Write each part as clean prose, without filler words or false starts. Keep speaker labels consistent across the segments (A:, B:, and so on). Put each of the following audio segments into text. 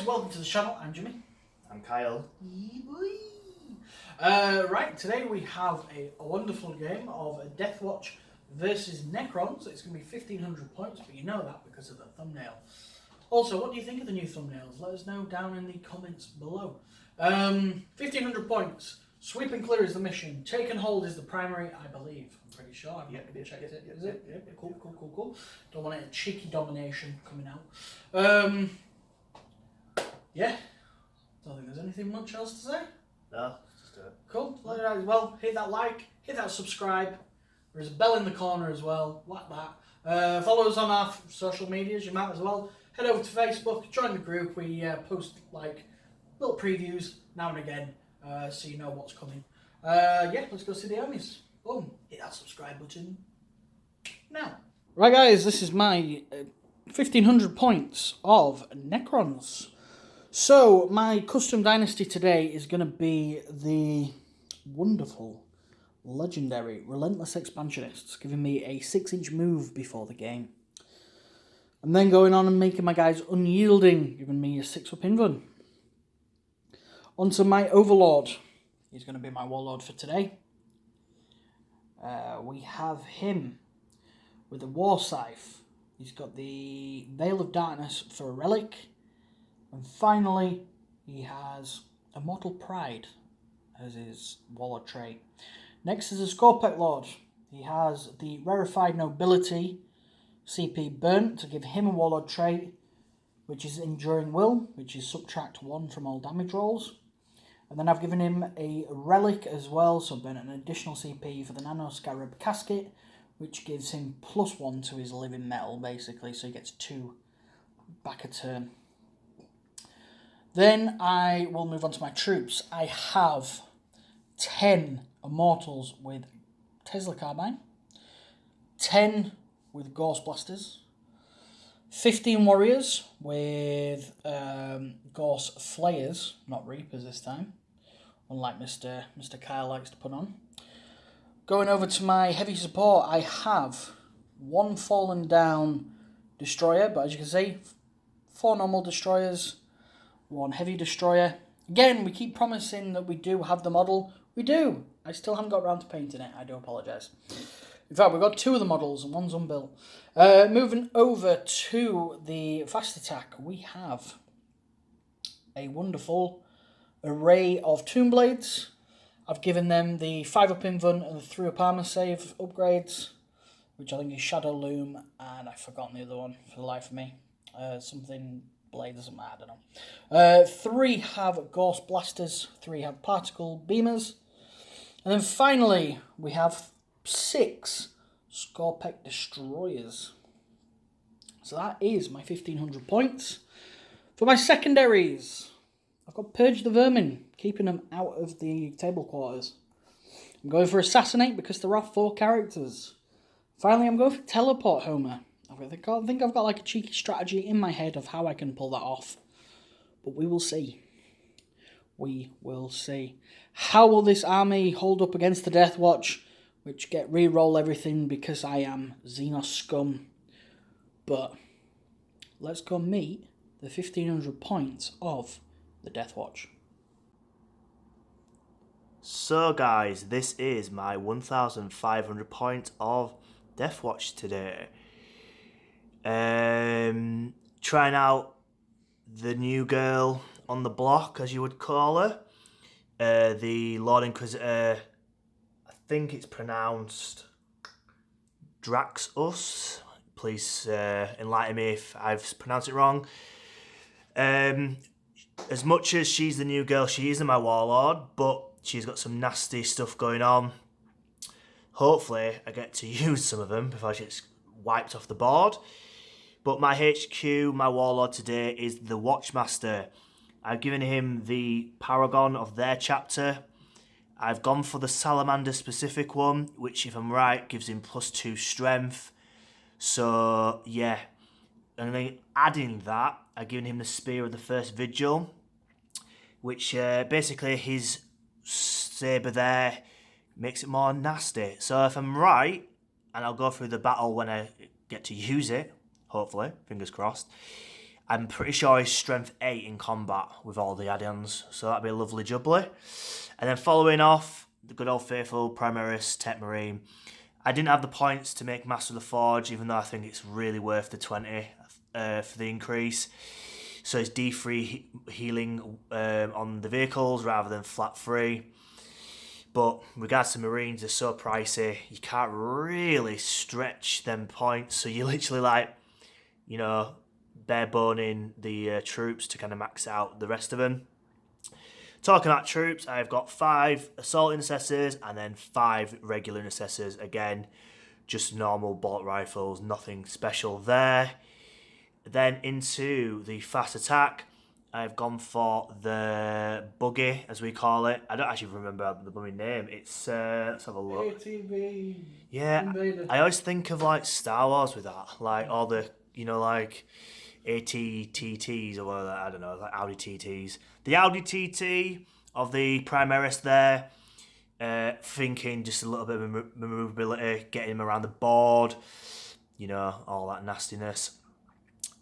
A: guys, welcome to the channel. I'm Jimmy.
B: I'm Kyle.
A: Right, today we have a wonderful game of Deathwatch versus Necrons. It's going to be 1,500 points, but you know that because of the thumbnail. Also, what do you think of the new thumbnails? Let us know down in the comments below. 1,500 points. Sweep and clear is the mission. Take and hold is the primary, I believe. I'm pretty sure. I've not checked it. Is it? Yeah, cool. Don't want a cheeky domination coming out. Yeah. Don't think there's anything much else to say.
B: No, just do it.
A: Cool. Let it out as well. Hit that like. Hit that subscribe. There's a bell in the corner as well. Whack that. Follow us on our social medias. You might as well. Head over to Facebook. Join the group. We post like little previews now and again. So you know what's coming. Yeah, let's go see the homies. Boom. Hit that subscribe button now. Right, guys, this is my 1,500 points of Necrons. So, my custom dynasty today is going to be the wonderful, legendary, Relentless Expansionists, giving me a 6-inch move before the game. And then going on and making my guys unyielding, giving me a 6-up invuln. Onto my Overlord. He's going to be my Warlord for today. We have him with a War Scythe. He's got the Veil of Darkness for a Relic. And finally, he has Immortal Pride as his Warlord trait. Next is a Scorpec Lord. He has the Rarefied Nobility CP Burnt to give him a Warlord trait, which is Enduring Will, which is subtract 1 from all damage rolls. And then I've given him a Relic as well, so burn an additional CP for the Nano Scarab Casket, which gives him +1 to his living metal, basically, so he gets 2 back a turn. Then I will move on to my troops. I have 10 Immortals with Tesla Carbine, 10 with Ghost Blasters, 15 Warriors with Ghost Flayers, not Reapers this time, unlike Mr. Kyle likes to put on. Going over to my heavy support, I have 1 Fallen Down Destroyer, but as you can see, 4 normal Destroyers, 1 heavy Destroyer. Again, we keep promising that we do have the model. We do. I still haven't got around to painting it. I do apologise. In fact, we've got 2 of the models and 1's unbuilt. Moving over to the fast attack, we have a wonderful array of Tomb Blades. I've given them the 5-up invuln and the 3-up armor save upgrades, which I think is Shadow Loom, and I've forgotten the other one for the life of me. Something blade, doesn't matter, I don't know. 3 have Ghost Blasters, 3 have Particle Beamers, and then finally we have 6 Scorpec Destroyers. So that is my 1,500 points. For my secondaries, I've got Purge the Vermin, keeping them out of the table quarters. I'm going for Assassinate because there are 4 characters. Finally, I'm going for Teleport Homer. I think I've got like a cheeky strategy in my head of how I can pull that off. But we will see. We will see. How will this army hold up against the Deathwatch, which get re-roll everything because I am Xenos scum? But let's go meet the 1,500 points of the Deathwatch.
B: So guys, this is my 1,500 points of Deathwatch today. Trying out the new girl on the block, as you would call her. The Lord Inquisitor, I think it's pronounced Draxus. Please enlighten me if I've pronounced it wrong. As much as she's the new girl, she isn't my Warlord, but she's got some nasty stuff going on. Hopefully, I get to use some of them before she gets wiped off the board. But my HQ, my Warlord today, is the Watchmaster. I've given him the Paragon of their chapter. I've gone for the Salamander specific one, which, if I'm right, gives him +2 strength. So, yeah. And then adding that, I've given him the Spear of the First Vigil, which basically his sabre there makes it more nasty. So if I'm right, and I'll go through the battle when I get to use it, hopefully, fingers crossed, I'm pretty sure he's strength 8 in combat with all the add-ons, so that'd be a lovely jubbly. And then following off, the good old faithful Primaris Techmarine. I didn't have the points to make Master of the Forge, even though I think it's really worth the 20 for the increase. So it's D3 healing on the vehicles rather than flat free. But regards to Marines, they're so pricey, you can't really stretch them points. So you're literally like, you know, bare boning the troops to kind of max out the rest of them. Talking about troops, I've got 5 assault intercessors and then 5 regular intercessors. Again, just normal bolt rifles, nothing special there. Then into the fast attack, I've gone for the buggy, as we call it. I don't actually remember the blooming name. It's, let's have a look.
A: ATV.
B: Yeah,
A: Invader.
B: I always think of like Star Wars with that. Like all the, you know, like ATTTs or whatever, I don't know, like Audi TTs. The Audi TT of the Primaris there, thinking just a little bit of maneuverability, getting him around the board, you know, all that nastiness.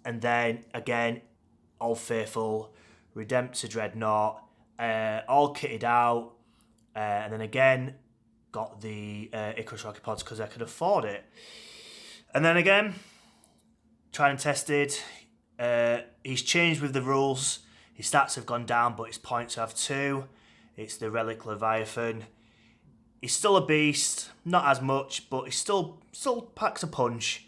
B: And then, again, Old Faithful, Redemptor Dreadnought, all kitted out. And then again, got the Icarus Rocket Pods because I could afford it. And then again, tried and tested. He's changed with the rules. His stats have gone down, but his points have too. It's the Relic Leviathan. He's still a beast, not as much, but he still packs a punch.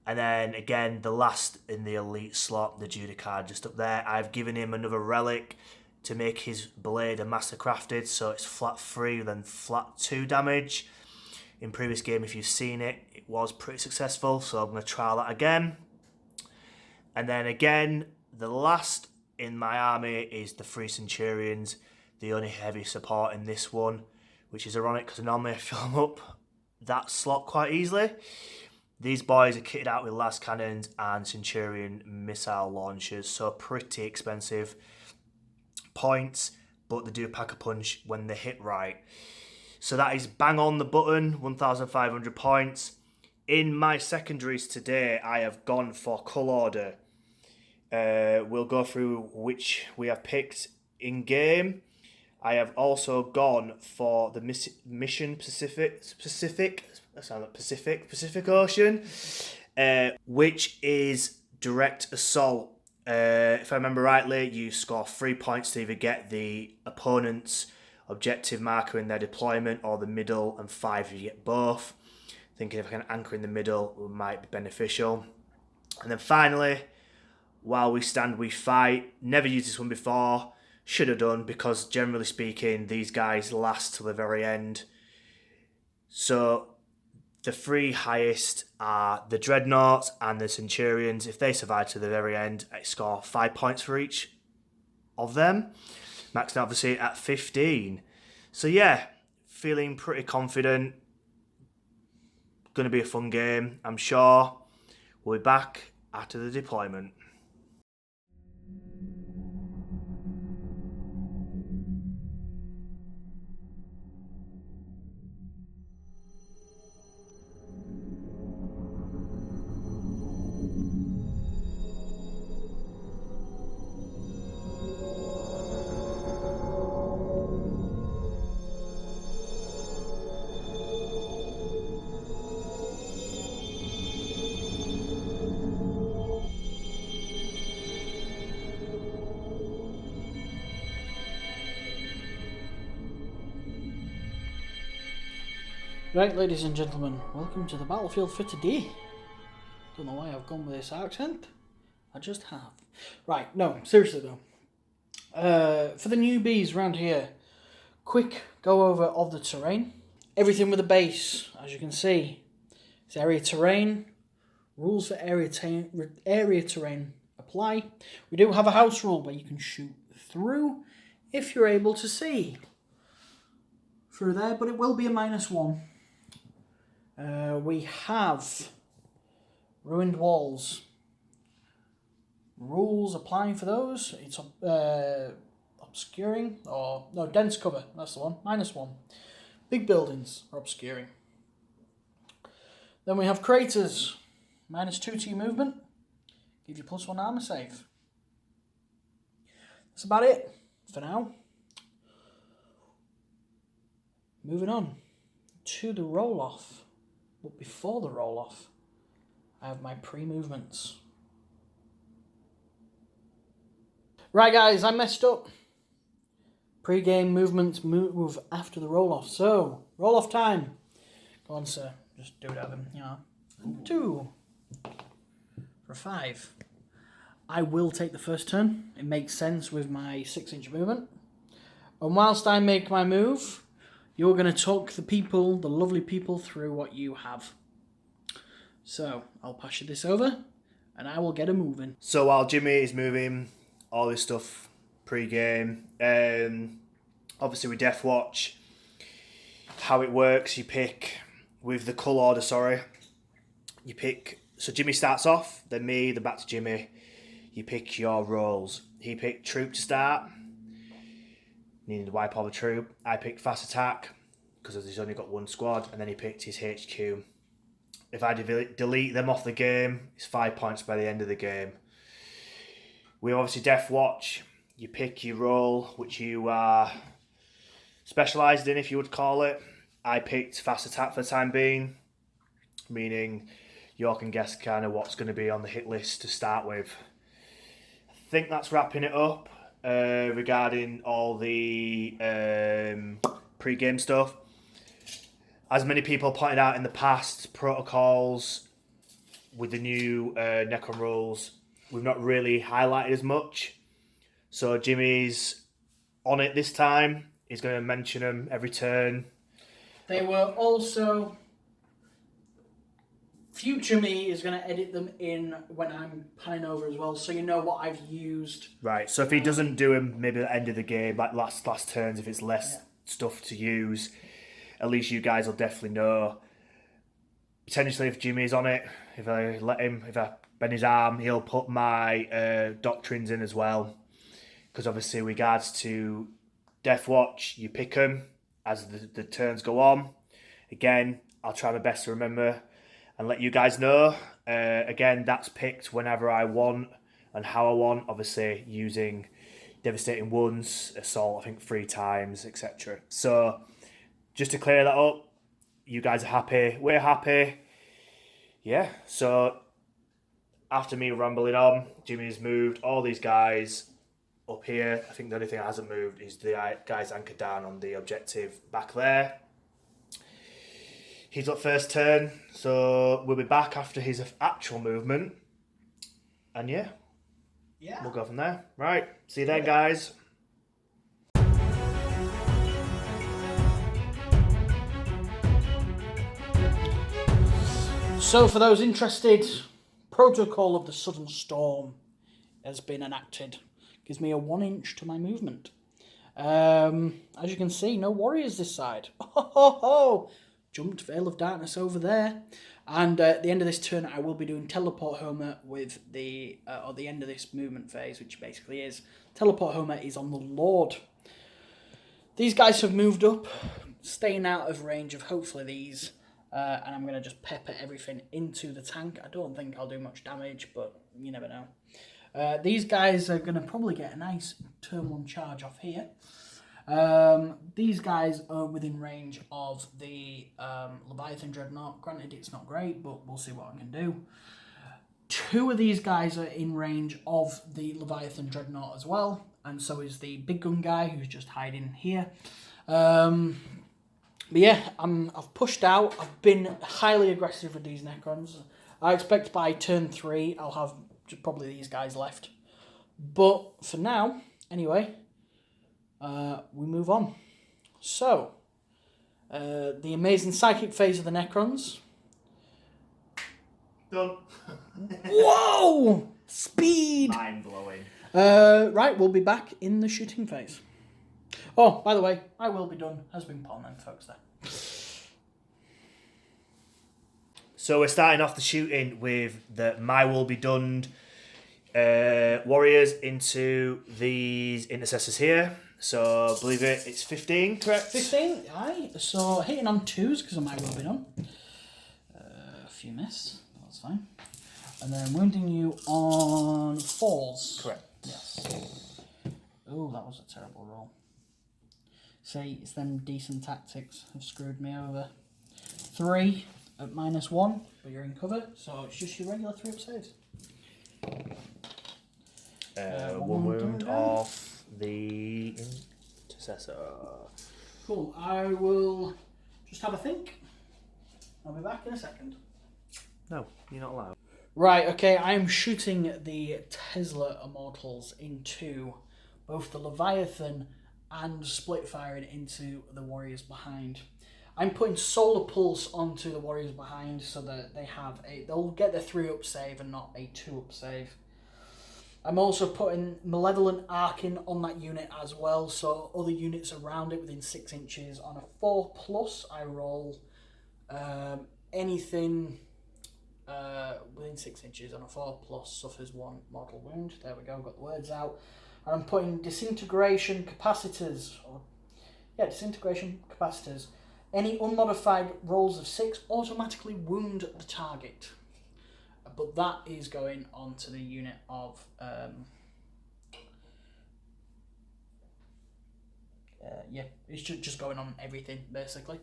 B: And then again, the last in the elite slot, the Judicard just up there. I've given him another Relic to make his blade a master crafted, so it's flat 3 then flat 2 damage. In previous game, if you've seen it, it was pretty successful, so I'm going to try that again. And then again, the last in my army is the 3 Centurions, the only heavy support in this one, which is ironic because normally I fill them up that slot quite easily. These boys are kitted out with las cannons and Centurion missile launchers, so pretty expensive points, but they do pack a punch when they hit right. So that is bang on the button, 1,500 points. In my secondaries today, I have gone for colour order. We'll go through which we have picked in game. I have also gone for the Mission Pacific Ocean, which is direct assault. If I remember rightly, you score 3 points to either get the opponent's objective marker in their deployment or the middle, and 5 if you get both. Thinking if I can anchor in the middle, it might be beneficial. And then finally, while we stand, we fight. Never used this one before. Should have done, because generally speaking, these guys last till the very end. So the 3 highest are the Dreadnoughts and the Centurions. If they survive to the very end, I score 5 points for each of them. Maxing obviously at 15. So yeah, feeling pretty confident. Going to be a fun game, I'm sure. We'll be back after the deployment.
A: Right, ladies and gentlemen, welcome to the battlefield for today. Don't know why I've gone with this accent. I just have. Right, no, seriously though. For the newbies around here, quick go over of the terrain. Everything with a base, as you can see. It's area terrain. Rules for area terrain apply. We do have a house rule where you can shoot through if you're able to see through there, but it will be a -1. We have ruined walls. Rules applying for those. It's obscuring, or no, dense cover. That's the one. -1. Big buildings are obscuring. Then we have craters. -2 to your movement. Give you +1 armor save. That's about it for now. Moving on to the roll-off. But before the roll-off, I have my pre-movements. Right, guys, I messed up. Pre-game movements move after the roll-off. So, roll-off time. Go on, sir. Just do it, Evan. Yeah. 2. For 5. I will take the first turn. It makes sense with my 6-inch movement. And whilst I make my move, you're going to talk the people, the lovely people, through what you have. So, I'll pass you this over, and I will get a moving.
B: So while Jimmy is moving all this stuff pre-game, obviously with Deathwatch, how it works, you pick, with the colour order, you pick, so Jimmy starts off, then me, then back to Jimmy. You pick your roles. He picked troop to start, needing to wipe all the troop. I picked fast attack, because he's only got 1 squad, and then he picked his HQ. If I delete them off the game, it's 5 points by the end of the game. We obviously Deathwatch. You pick your role, which you are specialised in, if you would call it. I picked fast attack for the time being, meaning you all can guess kind of what's going to be on the hit list to start with. I think that's wrapping it up regarding all the pre-game stuff. As many people pointed out in the past, protocols with the new Necron rules, we've not really highlighted as much. So Jimmy's on it this time. He's going to mention them every turn.
A: They were also... Future me is going to edit them in when I'm panning over as well, so you know what I've used.
B: Right, so if he doesn't do them maybe at the end of the game, like last turns, if it's less stuff to use, at least you guys will definitely know. Potentially if Jimmy's on it, if I bend his arm, he'll put my doctrines in as well. Because obviously with regards to Deathwatch, you pick them as the turns go on. Again, I'll try my best to remember and let you guys know. Again, that's picked whenever I want and how I want. Obviously using Devastating Wounds, Assault, I think 3 times, etc. So just to clear that up, you guys are happy, we're happy. Yeah, so after me rambling on, Jimmy's moved all these guys up here. I think the only thing that hasn't moved is the guys anchored down on the objective back there. He's up first turn, so we'll be back after his actual movement. And yeah, we'll go from there. Right, see you then, guys.
A: So for those interested, Protocol of the Sudden Storm has been enacted. Gives me a 1 inch to my movement. As you can see, no warriors this side. Jumped Veil of Darkness over there. And at the end of this turn, I will be doing Teleport Homer with the end of this movement phase, which basically is Teleport Homer is on the Lord. These guys have moved up, staying out of range of hopefully these. And I'm going to just pepper everything into the tank. I don't think I'll do much damage, but you never know. These guys are going to probably get a nice turn 1 charge off here. These guys are within range of the Leviathan Dreadnought. Granted, it's not great, but we'll see what I can do. 2 of these guys are in range of the Leviathan Dreadnought as well, and so is the big gun guy who's just hiding here. But yeah, I've pushed out. I've been highly aggressive with these Necrons. I expect by turn 3 I'll have probably these guys left. But for now, anyway, we move on. So, the amazing psychic phase of the Necrons.
B: Done.
A: Whoa! Speed!
B: Mind-blowing.
A: Right, we'll be back in the shooting phase. Oh, by the way, I will be done. Has been Paul and folks there.
B: So we're starting off the shooting with the My Will Be Done warriors into these intercessors here. So I believe it's 15, correct?
A: 15, aye. So hitting on 2s because of My Will Be Done. A few miss, that's fine. And then wounding you on 4s.
B: Correct.
A: Yes. Oh, that was a terrible roll. See, it's them decent tactics have screwed me over. 3 at -1, but you're in cover, so it's just your regular 3-up saves.
B: 1 wound off the Intercessor.
A: Cool, I will just have a think. I'll be back in a second.
B: No, you're not allowed.
A: Right, okay, I'm shooting the Tesla Immortals into both the Leviathan and split firing into the warriors behind. I'm putting Solar Pulse onto the warriors behind so that they'll get their 3-up save and not a 2-up save. I'm also putting Malevolent Arcing on that unit as well, so other units around it within 6 inches. On a 4+, I roll anything within 6 inches on a 4+ suffers 1 mortal wound. There we go, got the words out. And I'm putting Disintegration Capacitors. Disintegration Capacitors. Any unmodified rolls of 6 automatically wound the target. But that is going on to the unit of... it's just going on everything, basically.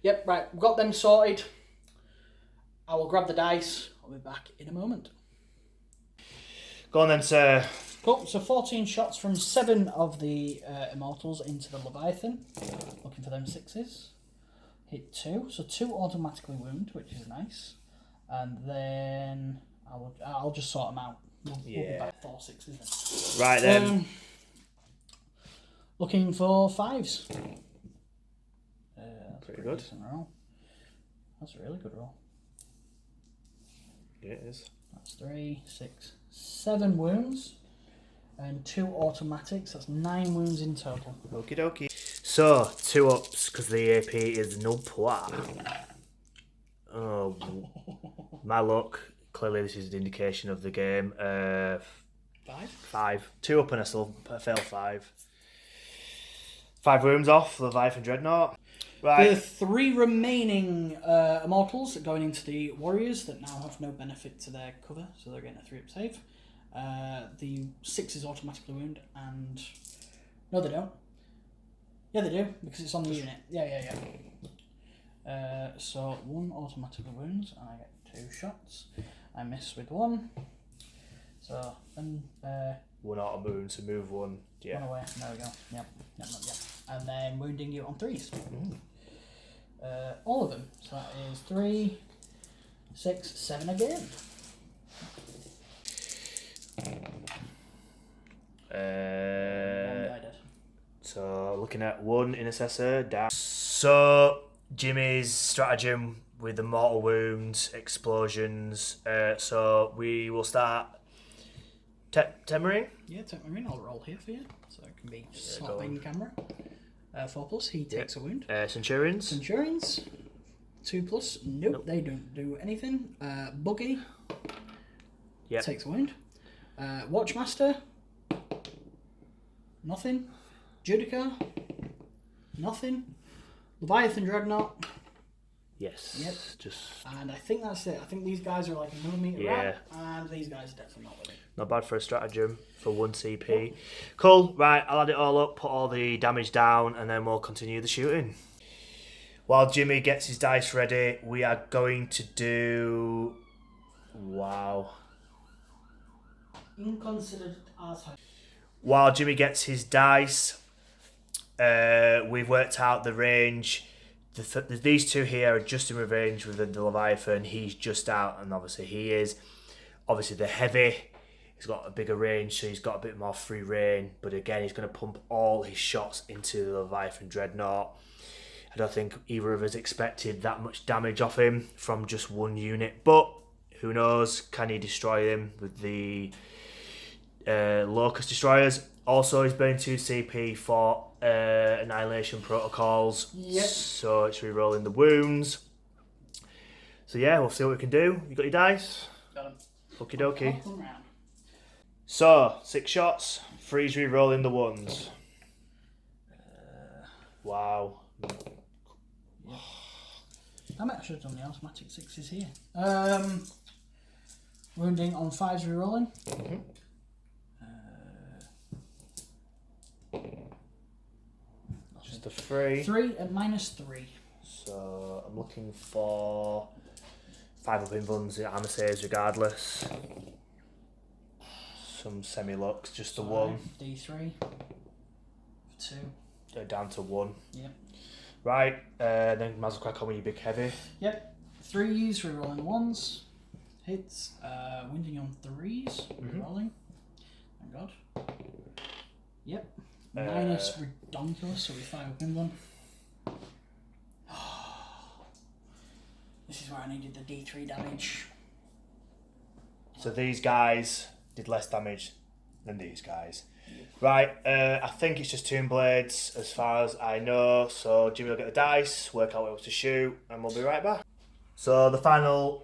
A: Yep, right, we've got them sorted. I will grab the dice. I'll be back in a moment.
B: Go on then, sir.
A: Cool, so 14 shots from 7 of the Immortals into the Leviathan. Looking for them 6s. Hit 2, so 2 automatically wound, which is nice. And then I'll just sort them out. We'll be back 4 6s then.
B: Right then.
A: Looking for 5s.
B: Pretty good.
A: Roll. That's a really good roll.
B: Yeah, it is.
A: That's 3, 6, 7 wounds. And 2 automatics. That's 9 wounds in total.
B: Okie dokie. So, 2-ups, because the AP is no pois. Oh, my luck. Clearly this is an indication of the game. 5. 2 up and I fail 5. 5 wounds off, Leviathan Dreadnought. Right.
A: The 3 remaining Immortals going into the Warriors that now have no benefit to their cover, so they're getting a 3-up save. The 6 is automatically wound, and... No, they don't. Yeah, they do, because it's on the unit. Yeah. So 1 automatically wounds, and I get 2 shots. I miss with 1. So, then...
B: 1 auto wound, so move 1. Yeah.
A: 1 away. There we go. Yep. And then wounding you on 3s. All of them. So that is 3, 6, 7 again.
B: So looking at 1 Intercessor down. So Jimmy's stratagem with the mortal wounds, explosions. So we will start. Techmarine?
A: Yeah, Techmarine. I'll roll here for you, so it can be slot in camera. 4+, he takes a wound.
B: Centurions?
A: Centurions, 2+. Nope, they don't do anything. Buggy takes a wound. Watchmaster, nothing. Judica, nothing. Leviathan Dreadnought.
B: Yes.
A: Yep.
B: Just.
A: And I think that's it. I think these guys are like a millimetre out, and these guys are definitely not with it.
B: Not bad for a stratagem for 1 CP. Cool. Right, I'll add it all up, put all the damage down, and then we'll continue the shooting. While Jimmy gets his dice ready, we are going to do... Wow.
A: Inconsiderate asshole.
B: While Jimmy gets his dice, we've worked out the range. These 2 here are just in range with the Leviathan. He's just out, and obviously he is. Obviously the heavy, he's got a bigger range, so he's got a bit more free reign. But again, he's going to pump all his shots into the Leviathan Dreadnought. I don't think either of us expected that much damage off him from just 1 unit. But who knows? Can he destroy him with the Locust Destroyers? Also, he's burning 2 CP for Annihilation Protocols.
A: Yep.
B: So it's re-rolling the wounds. So yeah, we'll see what we can do. You got your dice?
A: Got him.
B: Okie dokie. So, 6 shots. 3's re-rolling the 1s. Wow.
A: I might have done the automatic 6s here. Wounding on 5s rerolling.
B: Just a 3.
A: 3 at -3.
B: So I'm looking for 5 up invuns, armor saves regardless. Some semi-lux, just a 1.
A: D3. 2.
B: Down to 1.
A: Yep.
B: Right, then might as well crack on with your big heavy.
A: Yep. 3s, rerolling 1s. Hits. Wounding on 3s, rerolling. Thank God. Yep. Minus redonkulous, so we 5 up in one. This is where I needed the D3 damage.
B: So these guys did less damage than these guys. Right, I think it's just Tomb Blades as far as I know. So Jimmy will get the dice, work out what to shoot, and we'll be right back. So the final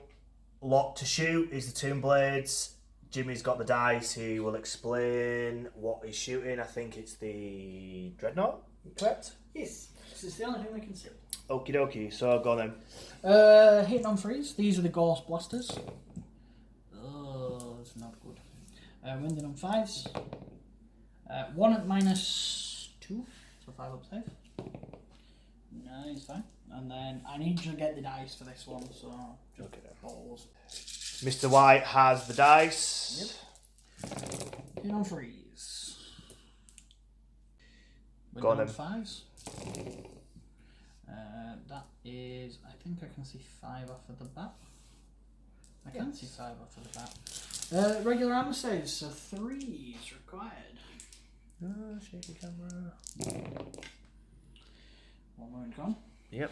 B: lot to shoot is the Tomb Blades. Jimmy's got the dice. He will explain what he's shooting. I think it's the Dreadnought, correct?
A: Yes. This is the only thing we can see.
B: Okie dokie, so go on then.
A: Hitting on 3s. These are the Ghost Blasters. Oh, that's not good. Wounding on 5s. 1 at -2, so 5 up safe. No, it's fine. And then I need to get the dice for this one, so just balls.
B: Mr. White has the dice.
A: Yep. Hitting on 3s.
B: Go on then.
A: 5s. That is, I think I can see 5 off of the bat. I can see 5 off of the bat. Regular armor saves, so 3s required.
B: Oh, shaky camera.
A: 1 wound gone.
B: Yep.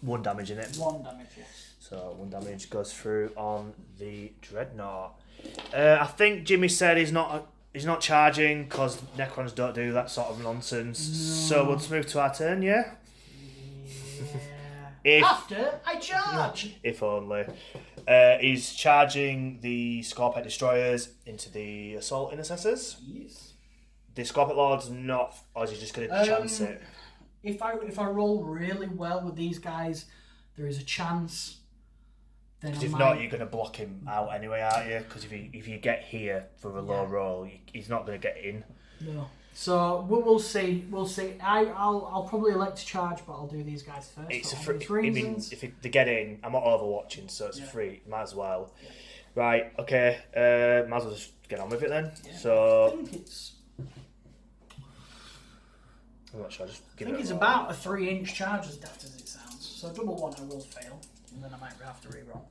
B: 1 damage in it.
A: 1 damage, yes.
B: So 1 damage goes through on the Dreadnought. I think Jimmy said he's not charging because Necrons don't do that sort of nonsense. No. So we'll just move to our turn, yeah?
A: Yeah. After I charge!
B: If only. He's charging the Scorpet Destroyers into the Assault Intercessors.
A: Yes.
B: The Scorpet Lord's not, or is he just going to chance it?
A: If I roll really well with these guys, there is a chance.
B: Because if not, you're going to block him out anyway, aren't you? Because if you get here for a low roll, he's not going to get in.
A: No. So we'll see. We'll see. I'll probably elect to charge, but I'll do these guys first.
B: It's a free. I mean, if they get in, I'm not overwatching, so it's free. Might as well. Yeah. Right. Okay. Might as well just get on with it then. Yeah. So.
A: I think it's.
B: I'm not sure. Just
A: I think it's about a 3-inch charge, as daft as it sounds. So double 1, I will fail, and then I might have to reroll.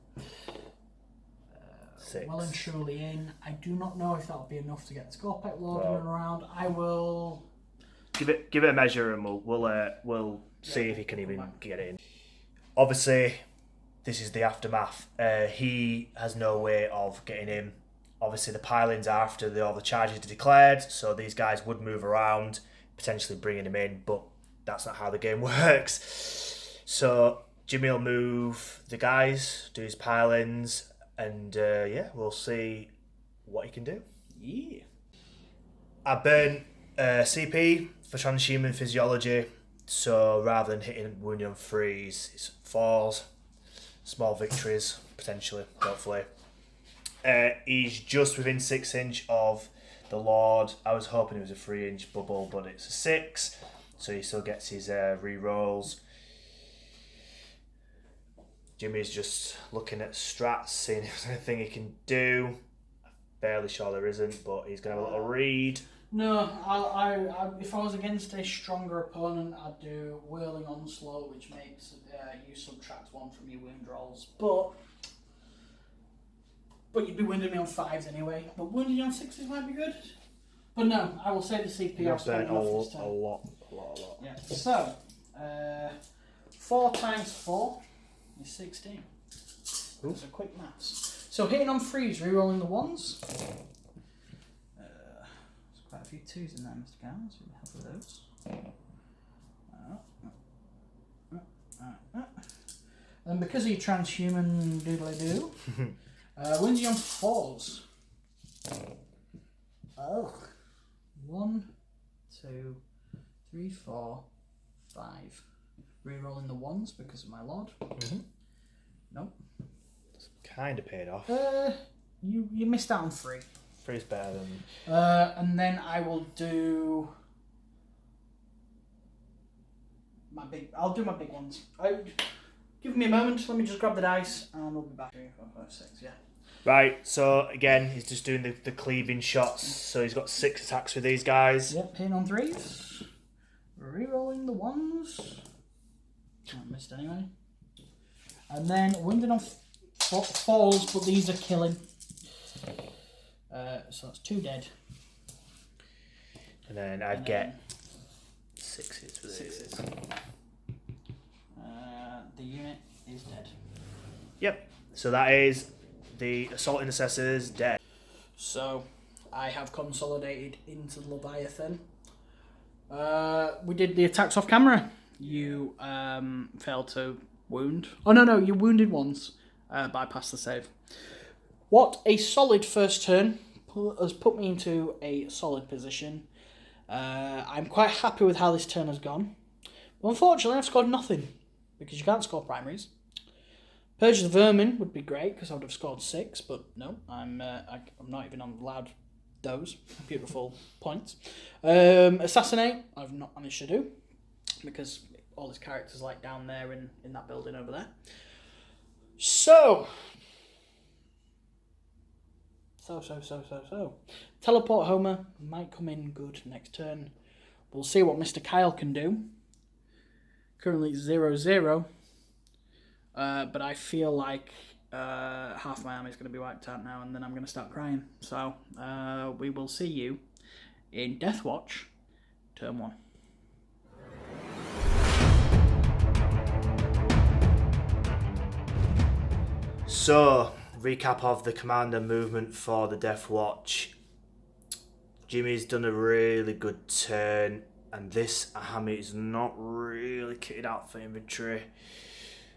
B: 6.
A: Well and truly in. I do not know if that'll be enough to get the Scorpet Lord in and around. I will
B: give it a measure, and we'll see if he can even get in. Obviously, this is the aftermath. He has no way of getting in. Obviously, the pilings are after all the charges are declared, so these guys would move around, potentially bringing him in, but that's not how the game works. So Jimmy will move the guys, do his pilings, and we'll see what he can do.
A: Yeah.
B: I burn CP for transhuman physiology, so rather than hitting wounding on 3s, it's 4s, small victories, potentially, hopefully. He's just within 6 inch of the Lord. I was hoping it was a 3-inch bubble, but it's a 6, so he still gets his re-rolls. Jimmy's just looking at strats, seeing if there's anything he can do. I'm fairly sure there isn't, but he's going to have a little read.
A: No, I if I was against a stronger opponent, I'd do Whirling Onslaught, which makes you subtract 1 from your wound rolls. But you'd be wounding me on 5s anyway. But wounding on 6s might be good. But no, I will say the CP.
B: You've burnt a lot.
A: Yeah. So, 4 times 4 is 16. Those are quick maths. So hitting on 3s, rerolling the 1s. There's quite a few 2s in there, Mr. Gowns. So we have those. And because of your transhuman doodly-doo, wounding on 4s. Oh. 1, 2, 3, 4, 5. Rerolling the 1s because of my Lord.
B: Mm-hmm.
A: Nope.
B: Doesn't kind of paid off.
A: You missed out on 3.
B: 3's better than...
A: And then I will do... I'll do my big ones. Give me a moment, let me just grab the dice, and we'll be back. 3, 4, 5, 6, yeah.
B: Right, so again, he's just doing the cleaving shots, so he's got 6 attacks with these guys.
A: Yep, hitting on 3s. Rerolling the 1s. I missed anyway. And then wounded on 4s, but these are killing. So that's 2 dead.
B: And then I'd get 6s with
A: 6s. The unit is dead.
B: Yep, so that is the Assault Intercessors dead.
A: So I have consolidated into Leviathan. We did the attacks off camera. You failed to wound. Oh no, you wounded once. Bypassed the save. What a solid first turn. Has put me into a solid position. I'm quite happy with how this turn has gone. But unfortunately, I've scored nothing. Because you can't score primaries. Purge the Vermin would be great, because I would have scored 6. But no, I'm not even allowed those beautiful points. Assassinate, I've not managed to do. Because all his characters like down there in that building over there. So. Teleport Homer might come in good next turn. We'll see what Mr. Kyle can do. Currently 0-0. But I feel like half my army is going to be wiped out now, and then I'm going to start crying. So we will see you in Deathwatch, turn 1.
B: So, recap of the commander movement for the Deathwatch. Jimmy's done a really good turn, and this army is not really kitted out for infantry,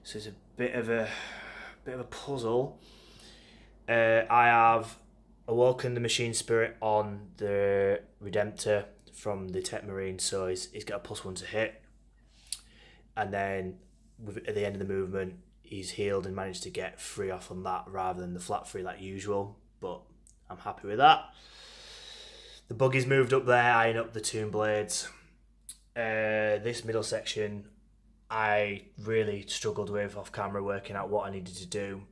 B: so it's a bit of a puzzle. I have awoken the machine spirit on the Redemptor from the Techmarine, so he's got a +1 to hit, and then at the end of the movement he's healed and managed to get 3 off on that rather than the flat 3 like usual, but I'm happy with that. The buggy's moved up there, eyeing up the Tomb Blades. This middle section I really struggled with off camera, working out what I needed to do.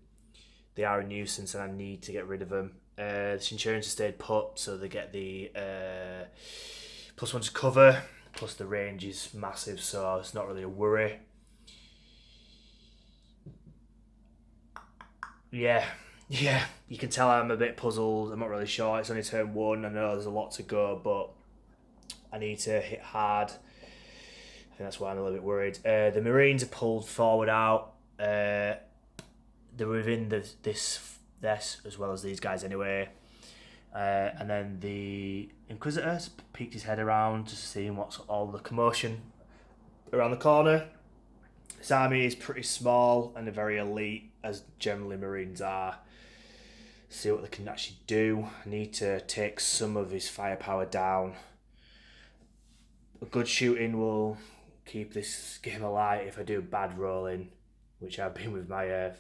B: They are a nuisance and I need to get rid of them. The Centurions have stayed put, so they get the +1 to cover, plus the range is massive, so it's not really a worry. Yeah, you can tell I'm a bit puzzled. I'm not really sure. It's only turn 1. I know there's a lot to go, but I need to hit hard. I think that's why I'm a little bit worried. The Marines are pulled forward out. They're within this as well as these guys anyway. And then the Inquisitor peeked his head around, just seeing what's all the commotion around the corner. This army is pretty small and they're very elite, as generally Marines are. See what they can actually do. I need to take some of his firepower down. A good shooting will keep this game alive. If I do bad rolling, which I've been with my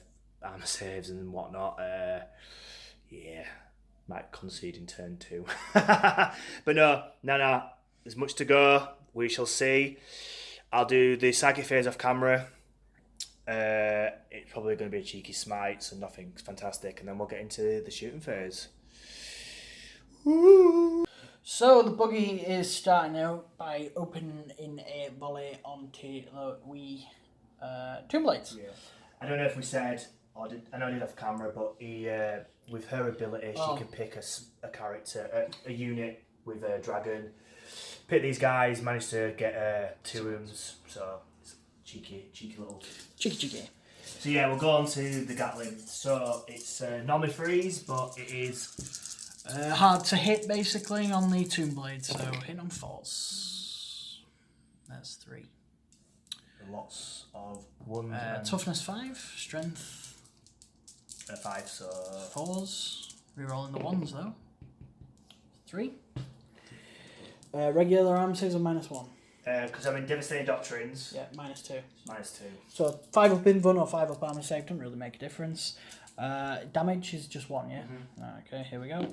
B: armor saves and whatnot, might concede in turn 2. But no, there's much to go. We shall see. I'll do the psychic phase off camera. It's probably going to be a cheeky smite, so nothing fantastic, and then we'll get into the shooting phase. Woo!
A: So the buggy is starting out by opening in a volley onto the Tomb Blades.
B: Yeah. I don't know if we said, I know I did off camera, but he, with her ability, she can pick a character, a unit with a dragon. Pick these guys, managed to get 2 rooms, so it's cheeky little.
A: Cheeky.
B: So yeah, we'll go on to the Gatling. So it's normally freeze, but it is
A: hard to hit basically on the Tomb Blade, so hit on 4s. That's 3.
B: Lots of 1s.
A: Toughness 5, strength
B: 5, so
A: 4s. Rerolling the 1s though. 3. Regular arm saves are -1.
B: Because I'm in Devastating Doctrines.
A: Yeah, -2.
B: -2.
A: So 5 up invuln or 5 up armor save doesn't really make a difference. Damage is just 1, yeah? Okay, here we go.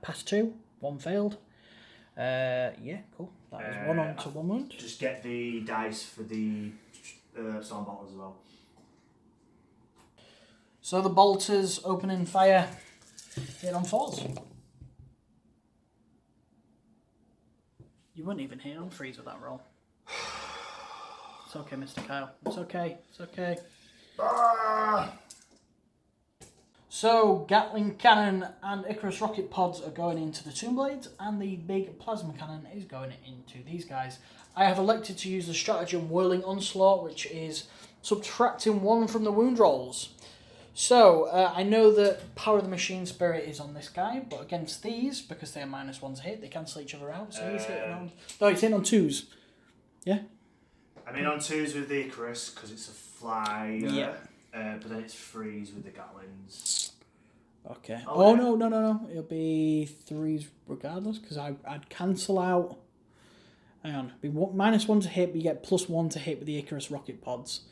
A: Pass 2, 1 failed. Yeah, cool. That is 1 on to 1 wound.
B: Just get the dice for the storm bolters as well.
A: So the bolters opening fire, hit on 4s. You wouldn't even hit on 3s with that roll. It's okay, Mr. Kyle. It's okay. It's okay. So, Gatling Cannon and Icarus Rocket Pods are going into the Tomb Blades, and the big Plasma Cannon is going into these guys. I have elected to use the stratagem Whirling Onslaught, which is subtracting 1 from the wound rolls. So, I know that Power of the Machine Spirit is on this guy, but against these, because they are -1 to hit, they cancel each other out, so he's hitting on... No, he's hitting on 2s. Yeah?
B: I mean on 2s with the Icarus, because it's a flyer.
A: Yeah.
B: But then it's 3s with the Gatlings.
A: Okay.
B: Oh, yeah.
A: No. It'll be 3s regardless, because I'd cancel out... Hang on. It'd be -1 to hit, but you get +1 to hit with the Icarus Rocket Pods.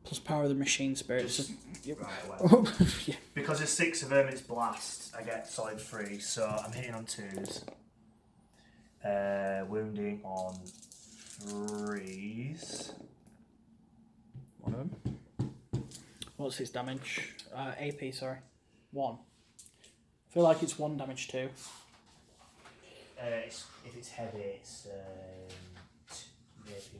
A: Plus Power of the Machine Spirit.
B: Right, well.
A: Yeah.
B: Because there's 6 of them, it's blast. I get solid 3, so I'm hitting on 2s. Wounding on 3s.
A: 1 of them. What's his damage? AP, sorry. 1. I feel like it's 1 damage too.
B: If it's heavy, it's AP -2.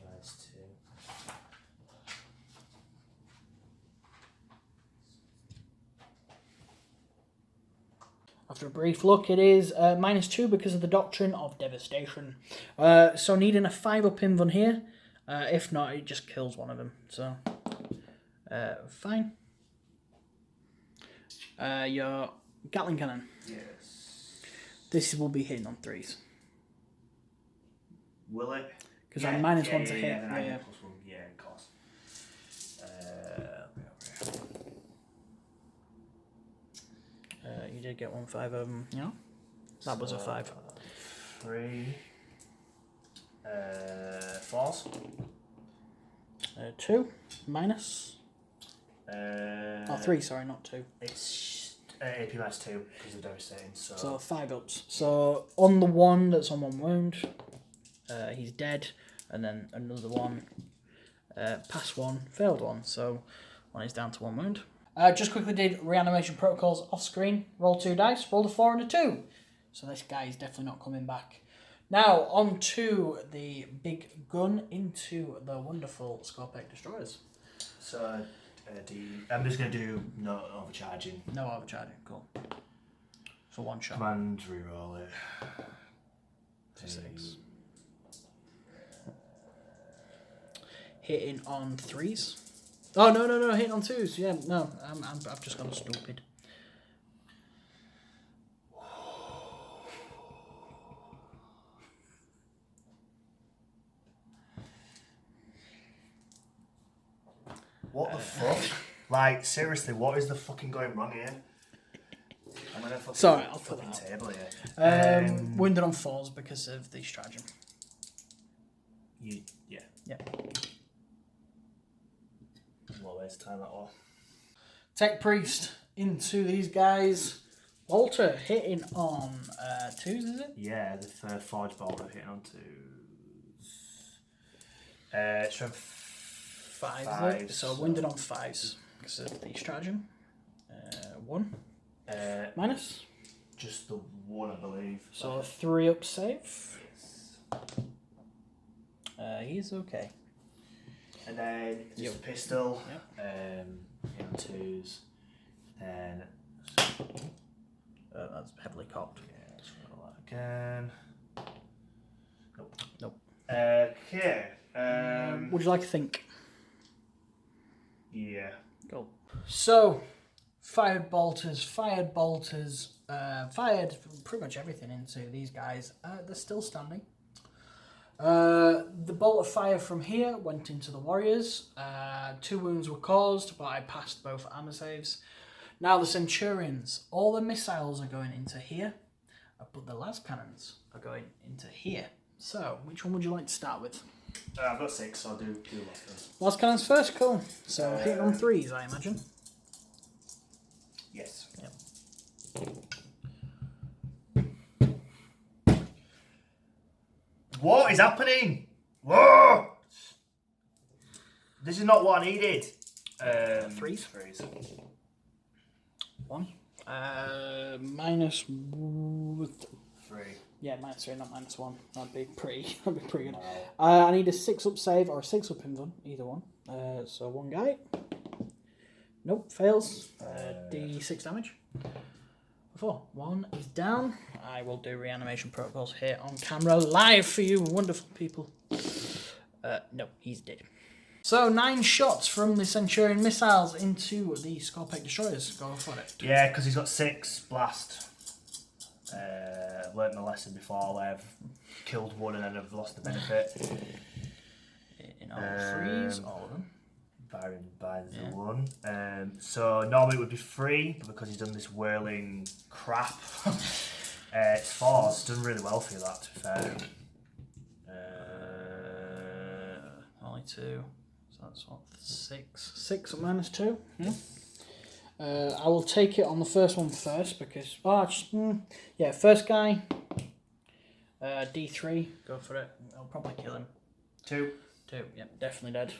A: After a brief look, it is -2 because of the Doctrine of Devastation. So needing a 5 up invuln here. If not, it just kills one of them. So, fine. Your Gatling Cannon.
B: Yes.
A: This will be hitting on 3s.
B: Will it?
A: Because I'm -1 to hit.
B: Yeah,
A: Yeah.
B: +1. Yeah, of course.
A: You did get 1 5 of them, yeah? That was a 5.
B: 3. 4s.
A: 2 minus. 3, sorry, not 2.
B: It's AP -2 because of devastating.
A: So 5 ups. So on the one that's on 1 wound, he's dead, and then another one, pass 1, failed 1. So 1 is down to 1 wound. Just quickly did reanimation protocols off screen. Roll 2 dice, rolled a 4 and a 2. So this guy is definitely not coming back. Now on to the big gun into the wonderful Scorpic Destroyers.
B: So I'm just going to do no overcharging.
A: No overcharging, cool. For 1 shot.
B: Command reroll it.
A: For 6. Hitting on 3s. Oh no, hitting on 2s. Yeah, no, I've just gone stupid.
B: What the fuck? Like, seriously, what is the fucking going wrong here? I'm gonna fucking,
A: Sorry, I'll put that
B: table here.
A: Wounded on 4s because of the stratagem.
B: Yeah. Well, there's time at all.
A: Tech Priest into these guys. Bolter hitting on 2s, is it?
B: Yeah, the Forge Bolter hitting on 2s. Strength
A: 5, is it? So wounded on 5s because of the stratagem. 1. Minus?
B: Just the 1, I believe.
A: So 3 up save.
B: Yes.
A: He's okay.
B: And then just a pistol.
A: Yep.
B: In 2s. Then.
A: That's heavily cocked.
B: Yeah, let's roll that again.
A: Nope.
B: Okay.
A: Would you like to think?
B: Yeah.
A: Cool. So, fired bolters, fired pretty much everything into these guys. They're still standing. The bolt of fire from here went into the warriors. 2 wounds were caused, but I passed both armor saves. Now the Centurions, all the missiles are going into here, but the las cannons are going into here. So, which one would you like to start with?
B: I've got 6, so I'll do last one.
A: Last cannons first, cool. So, hitting on 3s, I imagine.
B: Yes.
A: Yep.
B: What is happening? Whoa! This is not what I needed.
A: 3s.
B: 3s.
A: 1. Minus... 3. Yeah, -3, not -1. That'd be pretty good.
B: Wow.
A: I need a 6-up save or a 6-up invuln, either one. So one guy. Nope, fails. D6 damage. 4. 1 is down. I will do reanimation protocols here on camera live for you wonderful people. No, he's dead. So 9 shots from the Centurion missiles into the Scorpec destroyers. Go for it.
B: Yeah, because he's got 6 blast. I've learnt my lesson before where I've killed one and then I've lost the benefit.
A: In all 3s, all of them.
B: By the 1. So normally it would be 3, but because he's done this whirling crap, it's 4. It's done really well for you, that, to be fair.
A: Only 2. So that's what, 6. 6 at -2. Yeah. I will take it on the first one first because... yeah, first guy. D3. Go for it. I'll probably kill him.
B: 2.
A: Yep, definitely dead.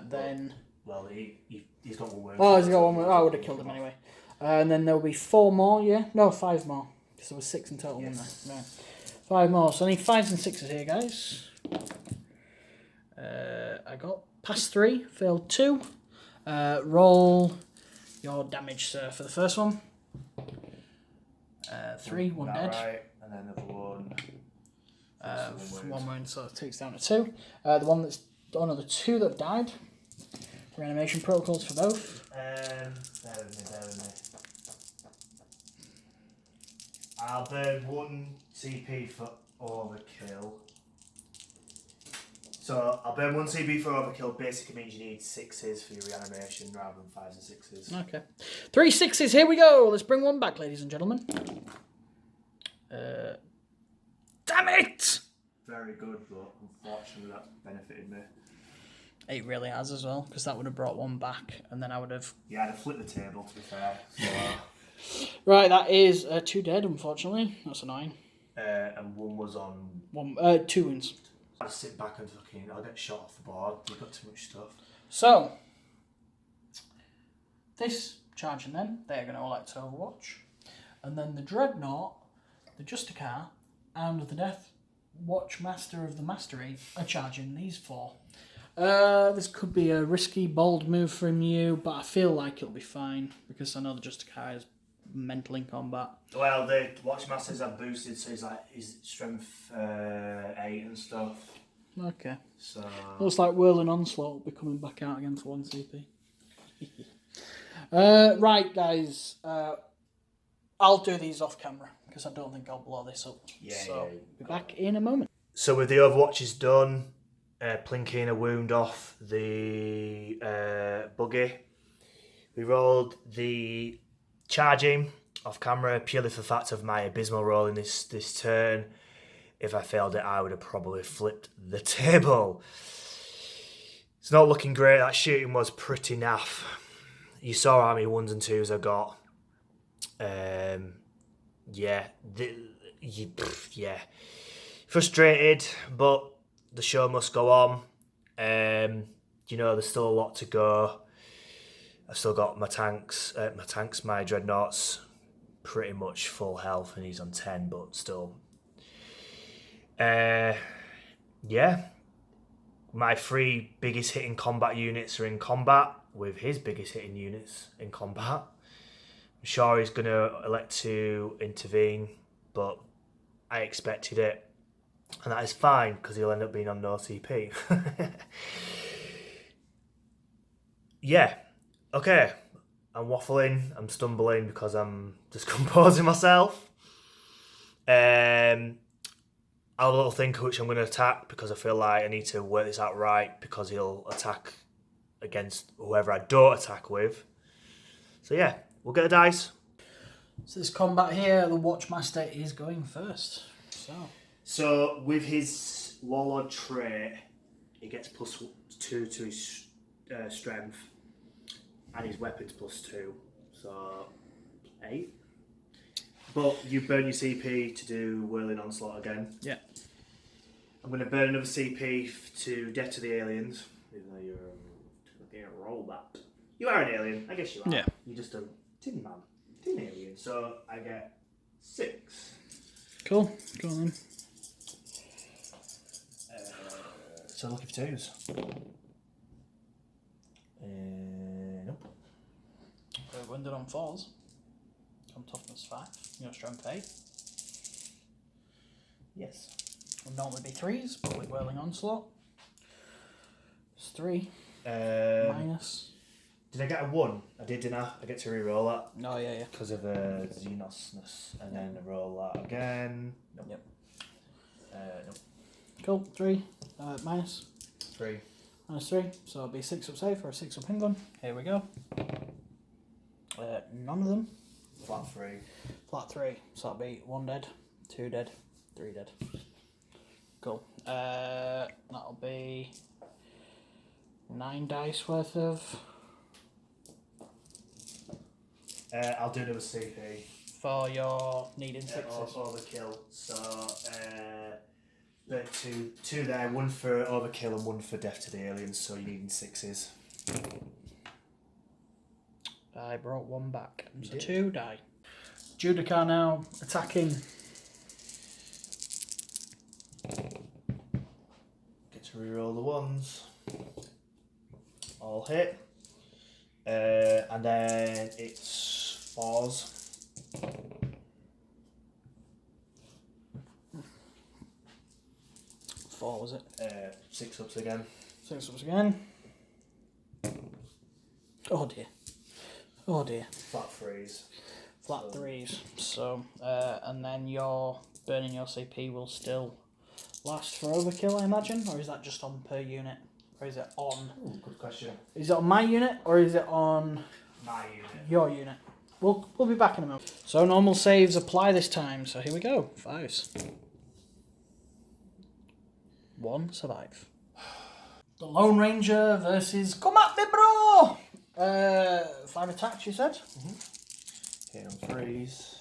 A: Then...
B: Well, he's got one word.
A: Oh, he's got one word. Oh, I would have killed him anyway. And then there'll be 4 more, yeah? No, 5 more. Because there was 6 in total, wasn't there? Right. 5 more. So I need 5s and 6s here, guys. I got past 3, failed 2. Roll your damage, sir, for the first one. 3, 1 dead.
B: Right. And then another 1.
A: 1 wound, so it takes down to 2. The one that's... Oh no, the 2 that died. Reanimation protocols for both.
B: Bear with me. I'll burn 1 CP for overkill. So I'll burn 1 CP for overkill. Basically means you need 6s for your reanimation rather than 5s and 6s.
A: Okay. 3 6s, here we go. Let's bring one back, ladies and gentlemen. Damn it!
B: Very good, but unfortunately that's benefited me.
A: It really has as well, because that would have brought one back, and then I would have...
B: Yeah, I'd have flipped the table, to be fair. So,
A: Right, that is 2 dead, unfortunately. That's annoying.
B: and 1 was on...
A: 2 wounds.
B: I'll sit back and fucking... I'll get shot off the board. You've got too much stuff.
A: So, this charging then, they're going to elect Overwatch. And then the Dreadnought, the Justicar, and the Deathwatch Master of the Mastery are charging these 4. This could be a risky, bold move from you, but I feel like it'll be fine, because I know the Justicar is mental in combat.
B: Well, the Watchmasters are boosted, so he's strength 8 and stuff.
A: Okay.
B: So
A: Looks like Whirling Onslaught will be coming back out again for 1 CP. Right, guys. I'll do these off camera, because I don't think I'll blow this up.
B: Yeah,
A: so,
B: yeah.
A: be back in a moment.
B: So with the Overwatch is done, plinking a wound off the buggy. We rolled the charging off camera purely for the fact of my abysmal roll in this turn. If I failed it, I would have probably flipped the table. It's not looking great. That shooting was pretty naff. You saw how many 1s and 2s I got. Yeah. Frustrated, but the show must go on. There's still a lot to go. I've still got my dreadnoughts, pretty much full health, and he's on 10, but still. My 3 biggest hitting combat units are in combat, with his biggest hitting units in combat. I'm sure he's going to elect to intervene, but I expected it. And that is fine, because he'll end up being on no CP. Yeah. Okay. I'm waffling. I'm stumbling because I'm just composing myself. I'll have a little think of which I'm going to attack, because I feel like I need to work this out right, because he'll attack against whoever I don't attack with. So yeah, we'll get the dice.
A: So this combat here, the Watchmaster is going first.
B: So with his Warlord trait, he gets +2 to his strength, and his weapons +2, so 8. But you burn your CP to do Whirling Onslaught again.
A: Yeah.
B: I'm going to burn another CP to Death to the Aliens. Even though you're roll that. You are an alien, I guess you are.
A: Yeah.
B: You're just a tin man, tin alien. So I get 6.
A: Cool. Go on then.
B: So looking for 2s. Nope.
A: Wounded on 4s. On toughness 5. Your strength 8.
B: Yes.
A: Would normally be 3s, but with Whirling Onslaught. It's 3. Minus.
B: Did I get a 1? I did, didn't I? I get to re-roll that.
A: Oh, yeah.
B: Because of Xenosness. And then roll that again. Nope.
A: Yep.
B: Nope.
A: Cool. 3. Minus.
B: 3.
A: Minus 3. So it'll be 6 up save or a 6 up handgun. Here we go. None of them.
B: Flat 3.
A: Flat 3. So that'll be 1 dead, 2 dead, 3 dead. Cool. That'll be 9 dice worth of.
B: I'll do another CP.
A: For your needing 6s.
B: Overkill. So, two there, 1 for overkill and 1 for Death to the Aliens, so you're needing 6s.
A: I brought 1 back. So
B: did.
A: 2 die. Judicar now attacking.
B: Get to reroll the 1s. All hit. And then it's 4s.
A: 4 was it?
B: 6 ups again.
A: 6 ups again. Oh dear. Oh dear.
B: Flat 3s.
A: Flat 3s. So, and then your burning your CP will still last for overkill, I imagine? Or is that just on per unit? Or is it on?
B: Ooh, good question.
A: Is it on my unit or is it on
B: My unit.
A: your unit? We'll be back in a moment. So normal saves apply this time. So here we go. 5s. 1 survive. The Lone Ranger versus come at me, bro. 5 attacks, you said.
B: Hit on 3s.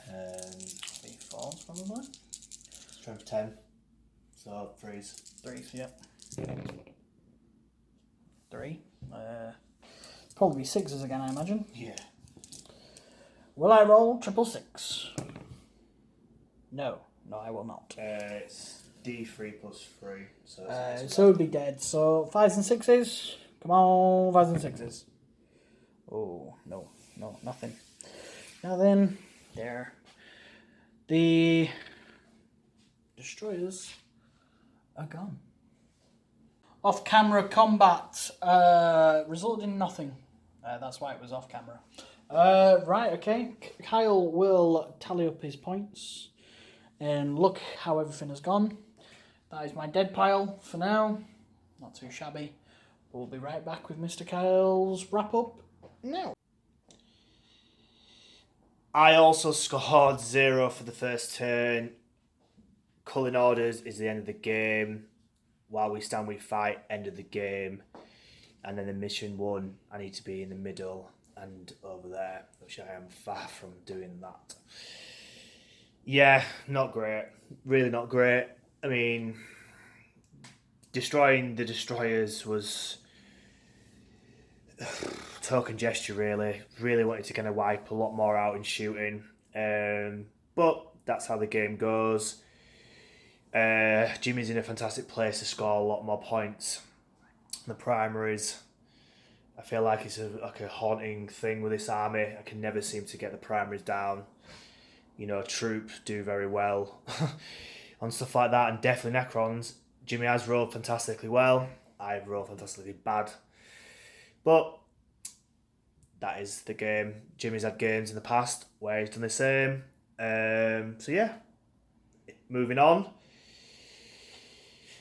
A: 3 4s probably.
B: Strength 10. So 3s.
A: 3s, yep. 3. Probably 6s again, I imagine.
B: Yeah.
A: Will I roll 666? No, I will not.
B: It's D3 plus 3. So
A: So it would be dead. So 5s and 6s. Come on, 5s and 6s. Oh, no, nothing. Now then, there. The destroyers are gone. Off-camera combat resulted in nothing. That's why it was off-camera. Right, okay. Kyle will tally up his points and look how everything has gone. That is my dead pile for now. Not too shabby. We'll be right back with Mr. Kyle's wrap-up now.
B: I also scored 0 for the first turn. Culling orders is the end of the game. While we stand, we fight, end of the game. And then the mission 1, I need to be in the middle and over there, which I am far from doing that. Yeah, not great. Really not great. I mean, destroying the destroyers was token gesture, really. Really wanted to kind of wipe a lot more out in shooting. But that's how the game goes. Jimmy's in a fantastic place to score a lot more points. The primaries, I feel like it's like a haunting thing with this army. I can never seem to get the primaries down. You know, troop do very well on stuff like that, and definitely Necrons. Jimmy has rolled fantastically well. I've rolled fantastically bad. But that is the game. Jimmy's had games in the past where he's done the same. So yeah, moving on.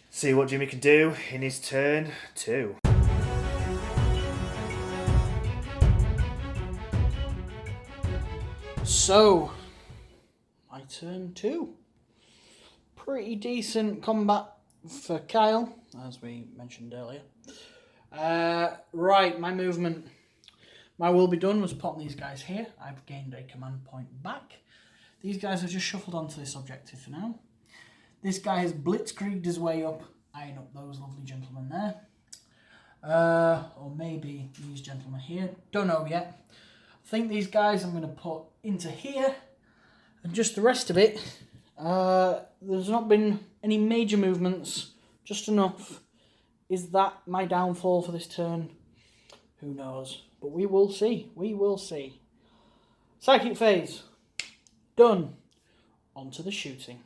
B: See what Jimmy can do in his turn 2.
A: So, my turn 2. Pretty decent combat for Kyle, as we mentioned earlier. Right, my movement. My will be done was putting these guys here. I've gained a command point back. These guys are just shuffled onto this objective for now. This guy has blitzkrieged his way up, eyeing up those lovely gentlemen there. Or maybe these gentlemen here. Don't know yet. I think these guys I'm going to put into here. And just the rest of it, there's not been any major movements. Just enough. Is that my downfall for this turn? Who knows? But we will see. We will see. Psychic phase. Done. On to the shooting.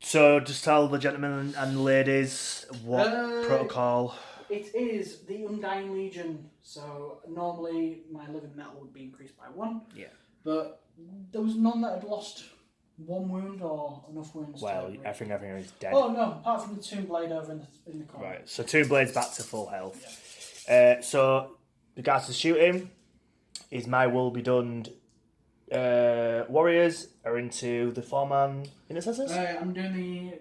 B: So just tell the gentlemen and ladies what protocol.
A: It is the Undying Legion. So normally my living metal would be increased by 1.
B: Yeah.
A: But there was none that had lost 1 wound or enough wounds.
B: Well, I think everything is dead.
A: Oh no, apart from the Tomb Blade over in the corner.
B: Right, so 2 blades back to full health.
A: Yeah.
B: So, regards to shooting, is my will be done. Warriors are into the 4-man intercessors.
A: I'm doing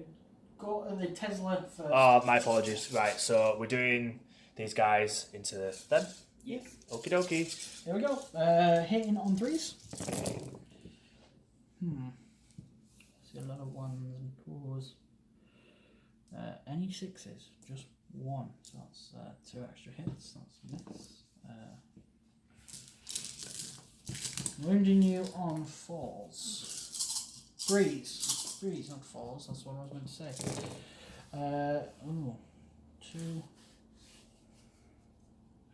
A: the Tesla first.
B: Oh, my apologies. Right, so we're doing these guys into them.
A: Yep.
B: Okie dokie.
A: There we go. Hitting on 3s. See a lot of 1s and 4s. Any 6s? Just 1. So that's 2 extra hits. That's a miss. Wounding you on 4s. 3s. 3s, not 4s. That's what I was meant to say. 2.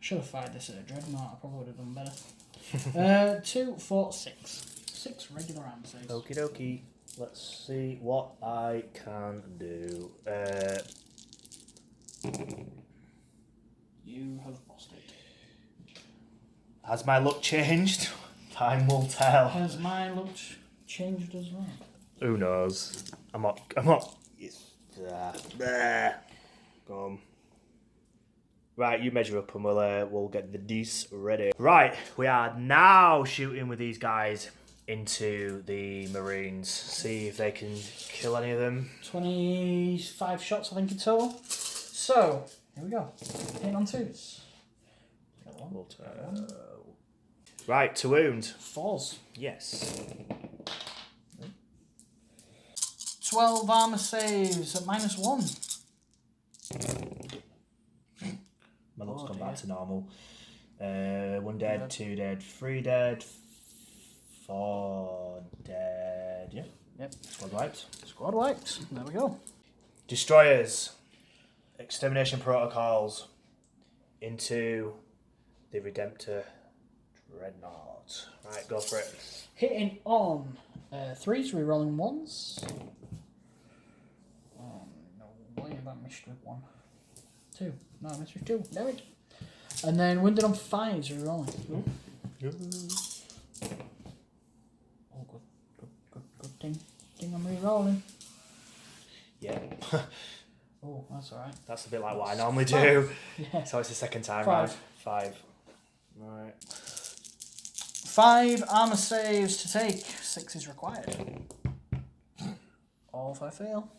A: I should have fired this at a Dreadnought. I probably would have done better. 2, 4, 6. 6 regular arm saves.
B: Okie dokie. Let's see what I can do.
A: You have lost it.
B: Has my luck changed? Time will tell.
A: Has my luck changed as well?
B: Who knows? I'm not. Go on. Right, you measure up and we'll get the dice ready. Right, we are now shooting with these guys into the Marines. See if they can kill any of them.
A: 25 shots, I think, in total. So, here we go. Hitting on 2s.
B: Right, to wound.
A: 4s.
B: Yes.
A: 12 armor saves at -1.
B: My luck's gone back to normal. 1 dead, 2 dead, 3 dead, 4 dead. Yeah.
A: Yep.
B: Squad wiped.
A: Squad wiped. There we go.
B: Destroyers. Extermination protocols into the Redemptor Dreadnought. Right, go for it.
A: Hitting on 3s, rerolling 1s. Oh, no way have I missed with 1. 2. No, I missed with 2. Damn it. And then wounded on 5s, rerolling. Oh, good thing I'm rerolling.
B: Yeah.
A: Oh, that's alright.
B: That's a bit like what I normally do.
A: Yeah.
B: So it's the second time
A: 5.
B: round. 5. Right.
A: 5 armor saves to take. 6 is required. All if I fail.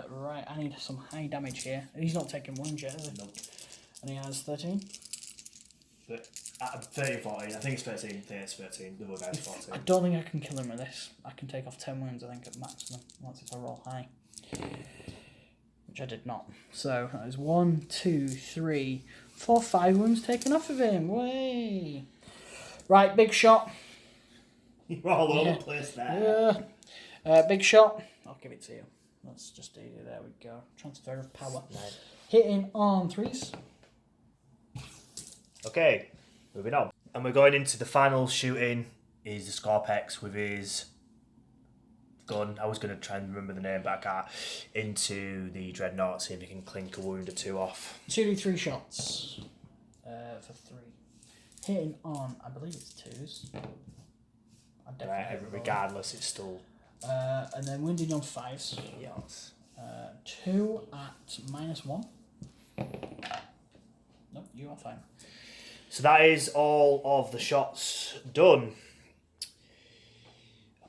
A: Right, I need some high damage here. He's not taking 1 yet, is he?
B: Nope.
A: And he has 13.
B: 13, 14. I think it's 13. I think it's 13. The other guy's 14.
A: I don't think I can kill him with this. I can take off 10 wounds, I think, at maximum, once it's a roll high. Which I did not. So, that is 1, 2, 3, 4, 5 wounds taken off of him. Way! Right, big shot.
B: You're all over the place there.
A: Yeah. Big shot. I'll give it to you. Let's just do it. There we go. Transfer of power.
B: Nice.
A: Hitting on 3s.
B: Okay, moving on. And we're going into the final shooting. Is the Scorpex with his gun. I was going to try and remember the name, but I can't. Into the Dreadnought, see if he can clink a wound or 2 off.
A: 2d3 shots. For 3. Hitting on, I believe it's 2s.
B: Right, regardless, it's still...
A: and then wounding on 5s.
B: Yes.
A: 2 at -1. Nope, you are fine.
B: So that is all of the shots done.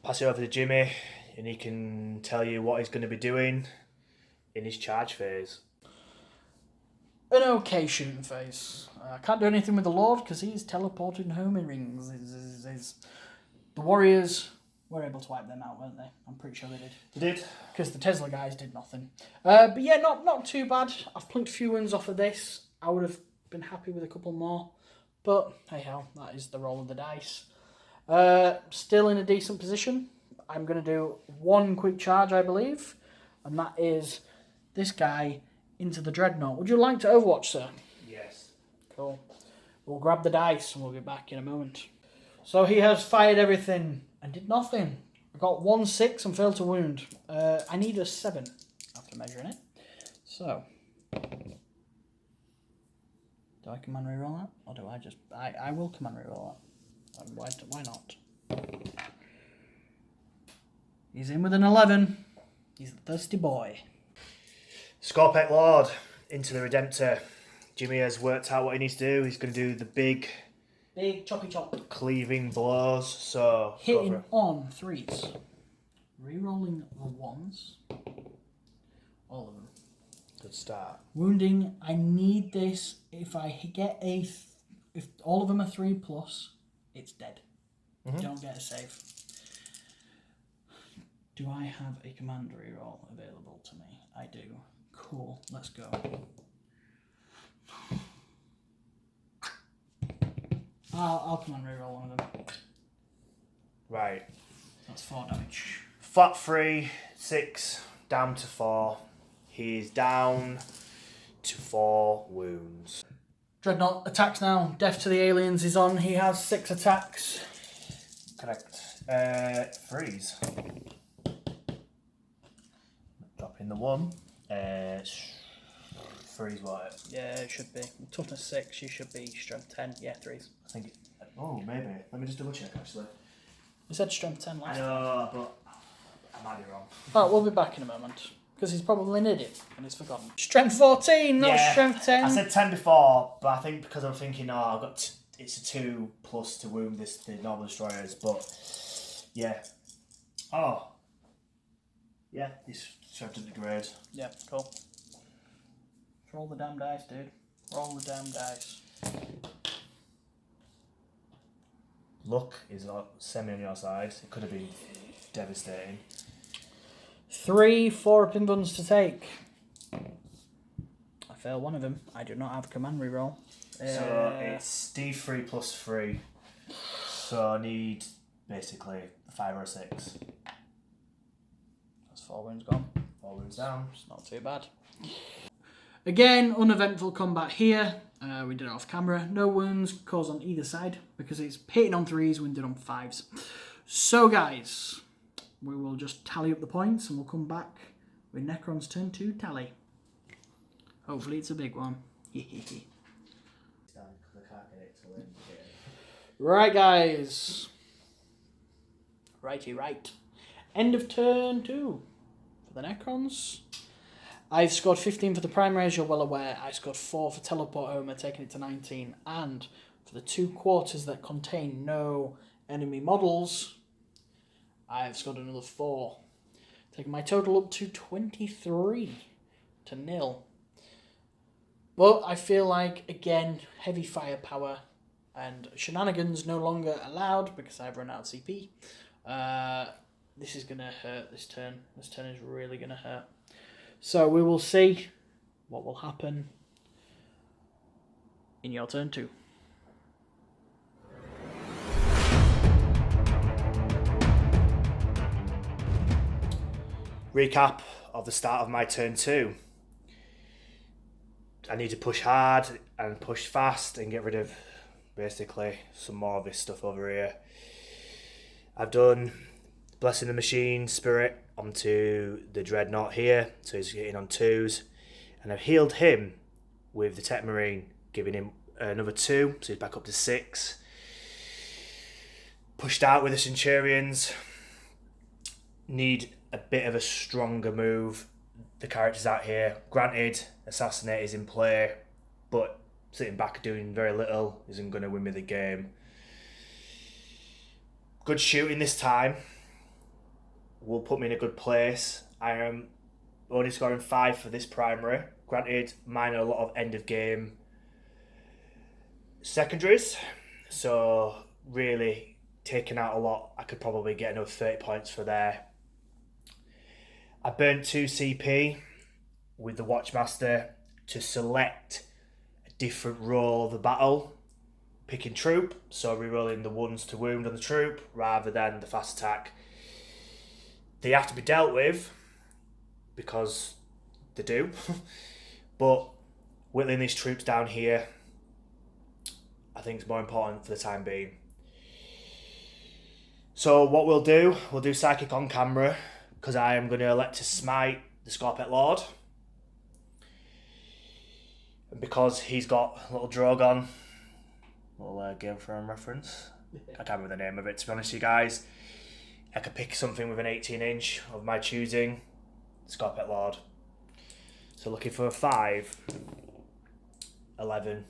B: pass it over to Jimmy, and he can tell you what he's going to be doing in his charge phase.
A: An okay shooting phase. I can't do anything with the Lord because he's teleporting home in rings. The Warriors were able to wipe them out, weren't they? I'm pretty sure they did.
B: They did.
A: Because the Tesla guys did nothing. But yeah, not too bad. I've plunked a few wins off of this. I would have been happy with a couple more. But hey hell, that is the roll of the dice. Still in a decent position. I'm going to do one quick charge, I believe. And that is this guy into the Dreadnought. Would you like to Overwatch, sir?
B: Yes.
A: Cool. We'll grab the dice and we'll be back in a moment. So he has fired everything and did nothing. I got 1-6 and failed to wound. I need a 7 after measuring it. So, do I command reroll that? Or do I just... I will command reroll that. Why not? He's in with an 11. He's a thirsty boy.
B: Scorpec Lord into the Redemptor. Jimmy has worked out what he needs to do. He's going to do the big
A: choppy chop.
B: cleaving blows. So
A: hitting on 3s. Rerolling the 1s. All of them.
B: Good start.
A: Wounding, I need this. If I get if all of them are 3+, it's dead.
B: Mm-hmm.
A: Don't get a save. Do I have a command reroll available to me? I do. Cool, let's go. I'll command reroll one of them.
B: Right.
A: That's 4 damage.
B: Flat 3, 6, down to 4. He's down to 4 wounds.
A: Dreadnought attacks now. Death to the aliens is on. He has 6 attacks.
B: Correct. Freeze. Dropping the 1. Freeze what?
A: Yeah, it should be. Toughness 6, you should be strength 10. Yeah, 3s.
B: I think oh, maybe. Let me just double check actually.
A: We said strength 10 last
B: I know, but I might be wrong.
A: Alright, we'll be back in a moment. Because he's probably an idiot and he's forgotten. Strength 14, not strength 10.
B: I said 10 before, but I think because I'm thinking, I've got it's a 2+ to wound the normal destroyers, but yeah. Oh. Yeah, he's shoved into grade.
A: Yeah, cool. Roll the damn dice, dude. Roll the damn dice.
B: Luck is semi on your side. It could have been devastating.
A: 3 4 buns to take. I fail one of them. I do not have command reroll.
B: So it's D3 plus 3. So I need basically 5 or 6.
A: That's 4 wounds gone.
B: 4 wounds down.
A: It's not too bad. Again, uneventful combat here. We did it off camera. No wounds caused on either side because it's hitting on 3s, wounded on 5s. So guys, we will just tally up the points and we'll come back with Necron's turn to tally. Hopefully it's a big one. Right guys. Righty right. End of turn 2 for the Necrons. I've scored 15 for the primary, as you're well aware. I scored 4 for Teleport Homer, taking it to 19. And for the 2 quarters that contain no enemy models, I've scored another 4. Taking my total up to 23 to 0. Well, I feel like, again, heavy firepower and shenanigans no longer allowed because I've run out of CP. This is going to hurt this turn. This turn is really going to hurt. So we will see what will happen in your turn 2.
B: Recap of the start of my turn 2. I need to push hard and push fast and get rid of basically some more of this stuff over here. I've done Blessing the Machine Spirit onto the Dreadnought here, so he's getting on 2s, and I've healed him with the Techmarine, giving him another 2, so he's back up to 6. Pushed out with the Centurions. Need a bit of a stronger move. The characters out here, granted, Assassinate is in play, but sitting back doing very little isn't going to win me the game. Good shooting this time. will put me in a good place. I am only scoring 5 for this primary. Granted, mine are a lot of end of game secondaries, so really taking out a lot. I could probably get another 30 points for there. I burnt 2 CP with the Watchmaster to select a different role of the battle, picking troop, so rerolling the 1s to wound on the troop rather than the fast attack. They have to be dealt with because they do, but whittling these troops down here I think is more important for the time being. So what we'll do Psychic on camera, because I am going to elect to smite the Scorpet Lord. And because he's got a little Drogon, little Game of Thrones reference. I can't remember the name of it, to be honest with you guys. I could pick something with an 18-inch of my choosing. Scorpet Lord. So looking for a 5. 11.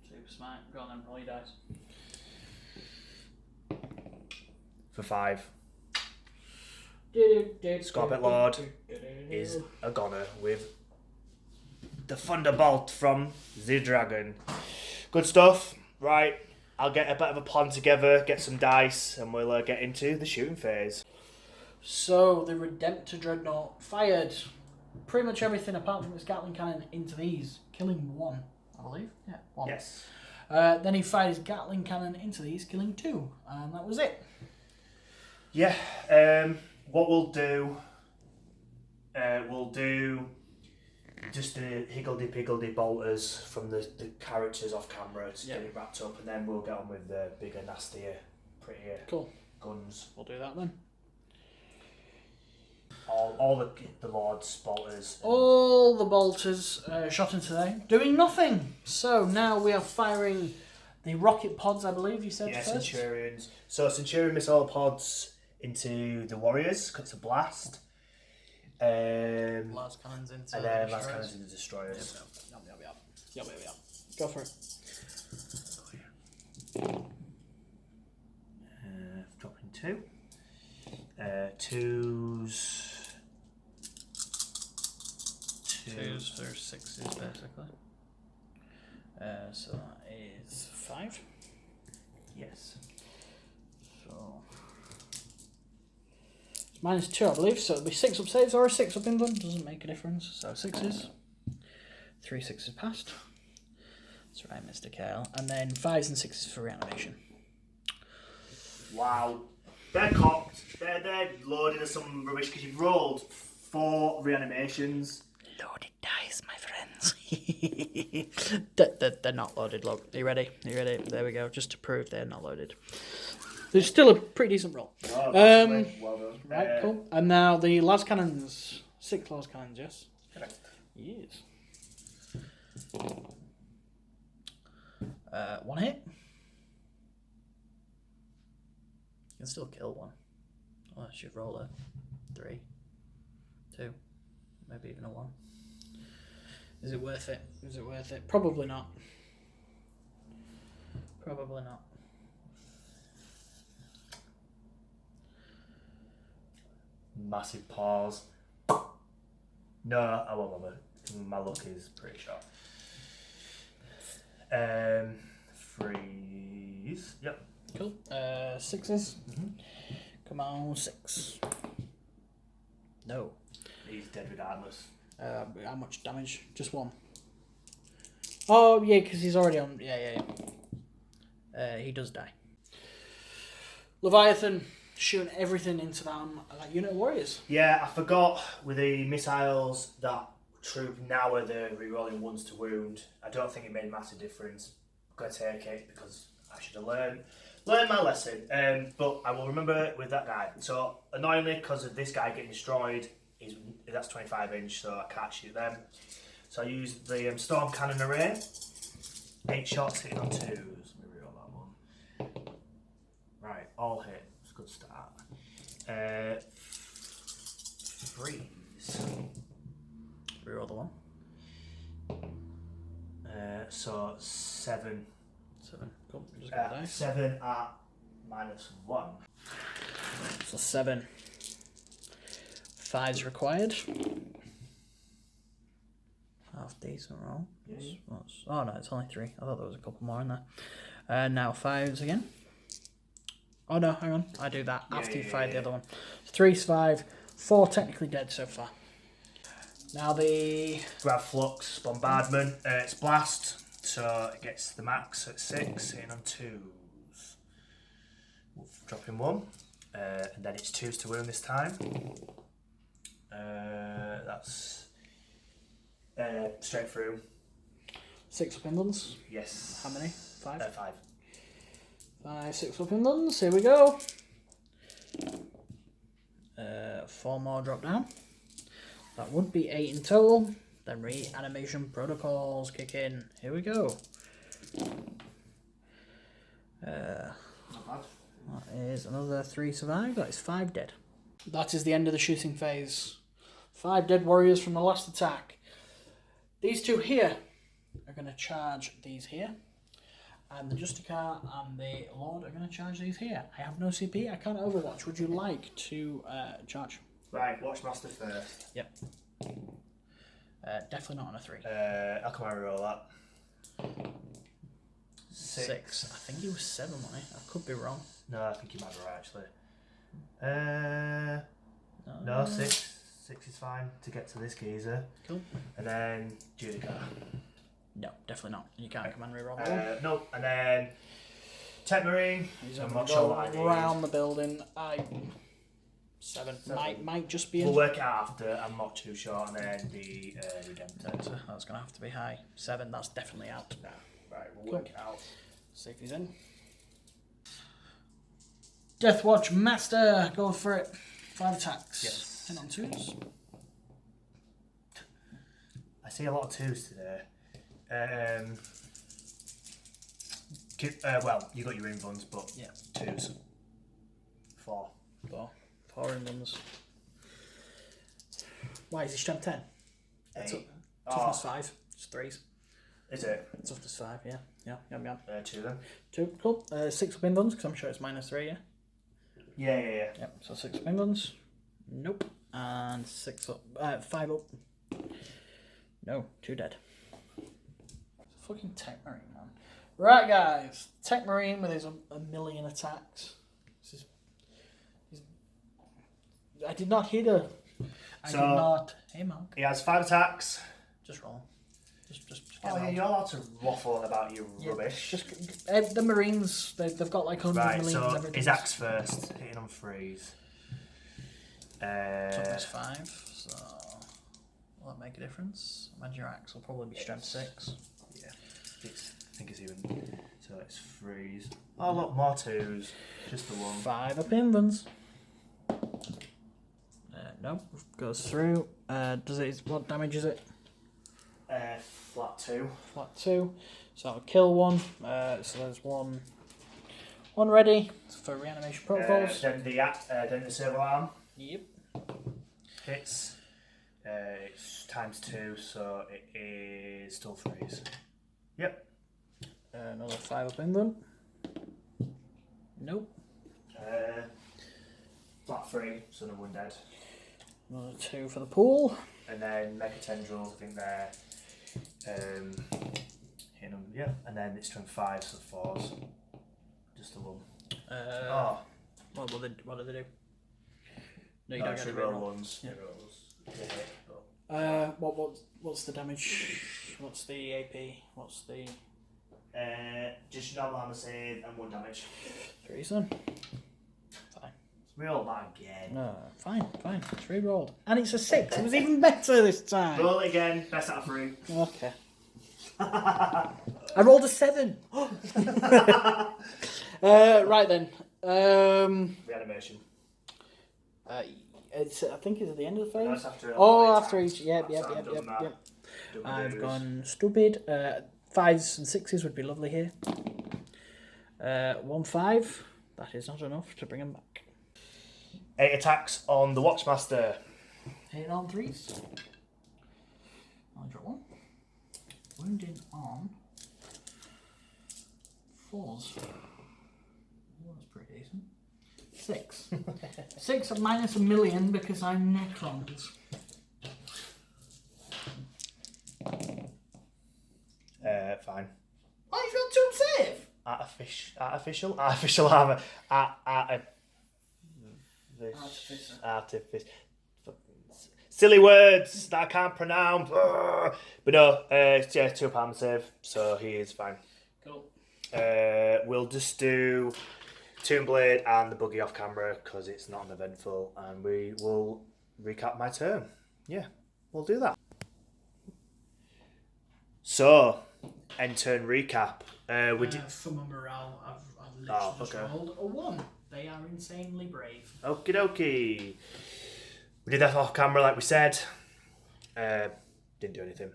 A: Super smart. Go on then, roll your dice.
B: For 5. Scorpet Lord is a goner with the Thunderbolt from the Dragon. Good stuff. Right, I'll get a bit of a plan together, get some dice, and we'll get into the shooting phase.
A: So the Redemptor Dreadnought fired pretty much everything apart from his Gatling cannon into these, killing 1, I believe. Yeah, 1.
B: Yes.
A: Then he fired his Gatling cannon into these, killing 2, and that was it.
B: Yeah. What we'll do just the higgledy-piggledy bolters from the characters off camera to get it wrapped up, and then we'll get on with the bigger, nastier, prettier guns.
A: We'll do that then.
B: All the Lord's bolters.
A: All the bolters shot into there, doing nothing. So now we are firing the rocket pods, I believe you said first.
B: Centurions. So Centurion missile pods into the warriors, because it's a blast.
A: Last cannons into
B: and then last cannons into destroyers.
A: Yep. Go for it.
B: Dropping 2. 2s.
A: 2s for 6s basically. So that is 5.
B: Yes.
A: So it's -2, I believe. So it'll be 6 up saves or a 6 up inland. Doesn't make a difference. So 6s. 3 6s passed. That's right, Mr. Kale. And then 5s and 6s for reanimation.
B: Wow. They're cocked. They're loaded with some rubbish because you've rolled 4 reanimations.
A: Loaded dice, my friends. They're not loaded, look. Are you ready? There we go. Just to prove they're not loaded. There's still a pretty decent roll.
B: Oh, well done.
A: Right, cool. And now the las cannons. 6 las cannons, yes?
B: Correct.
A: Yes. 1 hit. You can still kill 1. Oh, I should roll a 3. 2. Maybe even a 1. Is it worth it? Probably not.
B: Massive pause. No, I won't bother. My luck is pretty short. 3s. Yep.
A: Cool. 6s. Come on, 6. No.
B: He's dead regardless.
A: How much damage? Just 1. Oh, yeah, because he's already on... Yeah. He does die. Leviathan shooting everything into that unit of warriors.
B: Yeah, I forgot with the missiles that troop now are the rerolling 1s to wound. I don't think it made a massive difference. I'm going to take it because I should have learned my lesson. But I will remember with that guy. So annoyingly, because of this guy getting destroyed, that's 25-inch, so I can't shoot them. So I use the Storm Cannon Array. 8 shots hitting on 2s. Let me reroll that one. Right, all hit. It's a good start. 3s.
A: Reroll the 1.
B: So 7.
A: 7. Cool. Just got a dice.
B: 7 at -1.
A: So 7. 5s required. Half decent roll.
B: Yeah.
A: Oh no, it's only 3. I thought there was a couple more in there. Now 5s again. Oh no, hang on. I do that after you fired the other one. 3 survive, 4 technically dead so far. Now the...
B: Grab Flux, Bombardment, it's Blast, so it gets the max at 6, hitting on 2s. Dropping 1, and then it's 2s to win this time. That's straight through.
A: 6 up Inlands.
B: Yes.
A: How many? 5?
B: 5.
A: 5, 6 up Inlands. Here we go. 4 more drop down. That would be 8 in total. Then reanimation protocols kick in. Here we go. That is another 3 survive. That is 5 dead. That is the end of the shooting phase. 5 dead warriors from the last attack. These 2 here are going to charge these here. And the Justicar and the Lord are going to charge these here. I have no CP. I can't overwatch. Would you like to charge?
B: Right, Watchmaster first.
A: Yep. Definitely not on a 3.
B: How come I roll that?
A: 6. I think he was 7, wasn't he? I could be wrong.
B: No, I think you might be right actually. No, 6. 6 is fine to get to this geezer.
A: Cool.
B: And then Judica.
A: No, definitely not. You can't command reroll that one.
B: No, and then Techmarine.
A: I'm not sure what I need. Around the building. 7. Might just be in.
B: We'll work it out after. I'm not too sure. And then the Redemptor.
A: That's going to have to be high. 7, that's definitely out.
B: Nah, right, we'll work it out.
A: See if he's in. Deathwatch Master. Go for it. 5 attacks.
B: Yes.
A: Hit on 2s.
B: I see a lot of 2s today. Well, you got your invuns, but
A: yeah,
B: 2s. 4.
A: 4 invuns. Why is he strength 10?
B: 8.
A: Toughness 5. It's 3s.
B: Is it?
A: Toughness 5, yeah. Yeah.
B: 2 then.
A: 2, cool. 6 up invuns, because I'm sure it's -3, yeah?
B: Yeah.
A: Yep, so 6 up invuns. Nope. And 6 up. 5 up. No, 2 dead. Fucking Techmarine, man. Right, guys. Techmarine with his a million attacks. I did not hit her. I did not. Hey, Mark.
B: He has 5 attacks.
A: Just roll. Just
B: Oh, yeah, you're allowed to waffle on about your rubbish.
A: Just the Marines, they've got like 100 million and everything.
B: His axe first, hitting on 3s.
A: Toughness 5, so will that make a difference? Imagine your axe will probably be strength 6.
B: Yeah, I think it's even. So it's 3s. Oh, look, more 2s. Just the 1.
A: 5 up invuns. No, goes through. What damage is it?
B: Flat 2.
A: Flat 2. So I'll kill 1. So there's one ready for reanimation protocols.
B: Then the servo arm.
A: Yep.
B: Hits. It's ×2, so it is still 3s. Yep.
A: Another 5 up invun. Nope.
B: Flat 3, so no 1 dead.
A: Another 2 for the pool.
B: And then Mecha Tendrils, I think they're hitting them, yeah. And then it's strength 5, so 4s. Just the 1.
A: What do they do? No, you
B: No,
A: don't get to
B: roll
A: reroll.
B: 1s.
A: Yeah.
B: What's
A: the damage? What's the AP? What's the...
B: just normal armor save and 1 damage.
A: 3 then. Fine.
B: Roll that again.
A: No, fine. It's re-rolled. And it's a 6. It was even better this time.
B: Roll it again. Best out of 3.
A: Okay. I rolled a 7. Right then.
B: Reanimation.
A: I think it's at the end of the phase.
B: No, it's after
A: after each. Yep.
B: I've
A: I've gone stupid. 5s and 6s would be lovely here. 1 5. That is not enough to bring him back.
B: 8 attacks on the Watchmaster.
A: 8 on 3s. I'll drop 1. Wounded on 4s. Oh, that's pretty decent. 6. 6 minus a million because I'm Necrons.
B: Fine.
A: Oh, you got 2 save?
B: Artificial armor. Artifice. Silly words that I can't pronounce. But no, yeah, 2 armor save, so he is fine.
A: Cool.
B: We'll just do Tomb Blade and the buggy off camera because it's not uneventful, and we will recap my turn. Yeah, we'll do that. So, end turn recap.
A: For my morale, I've literally just rolled a 1. They are insanely brave.
B: Okie dokie. We did that off camera like we said. Didn't do anything.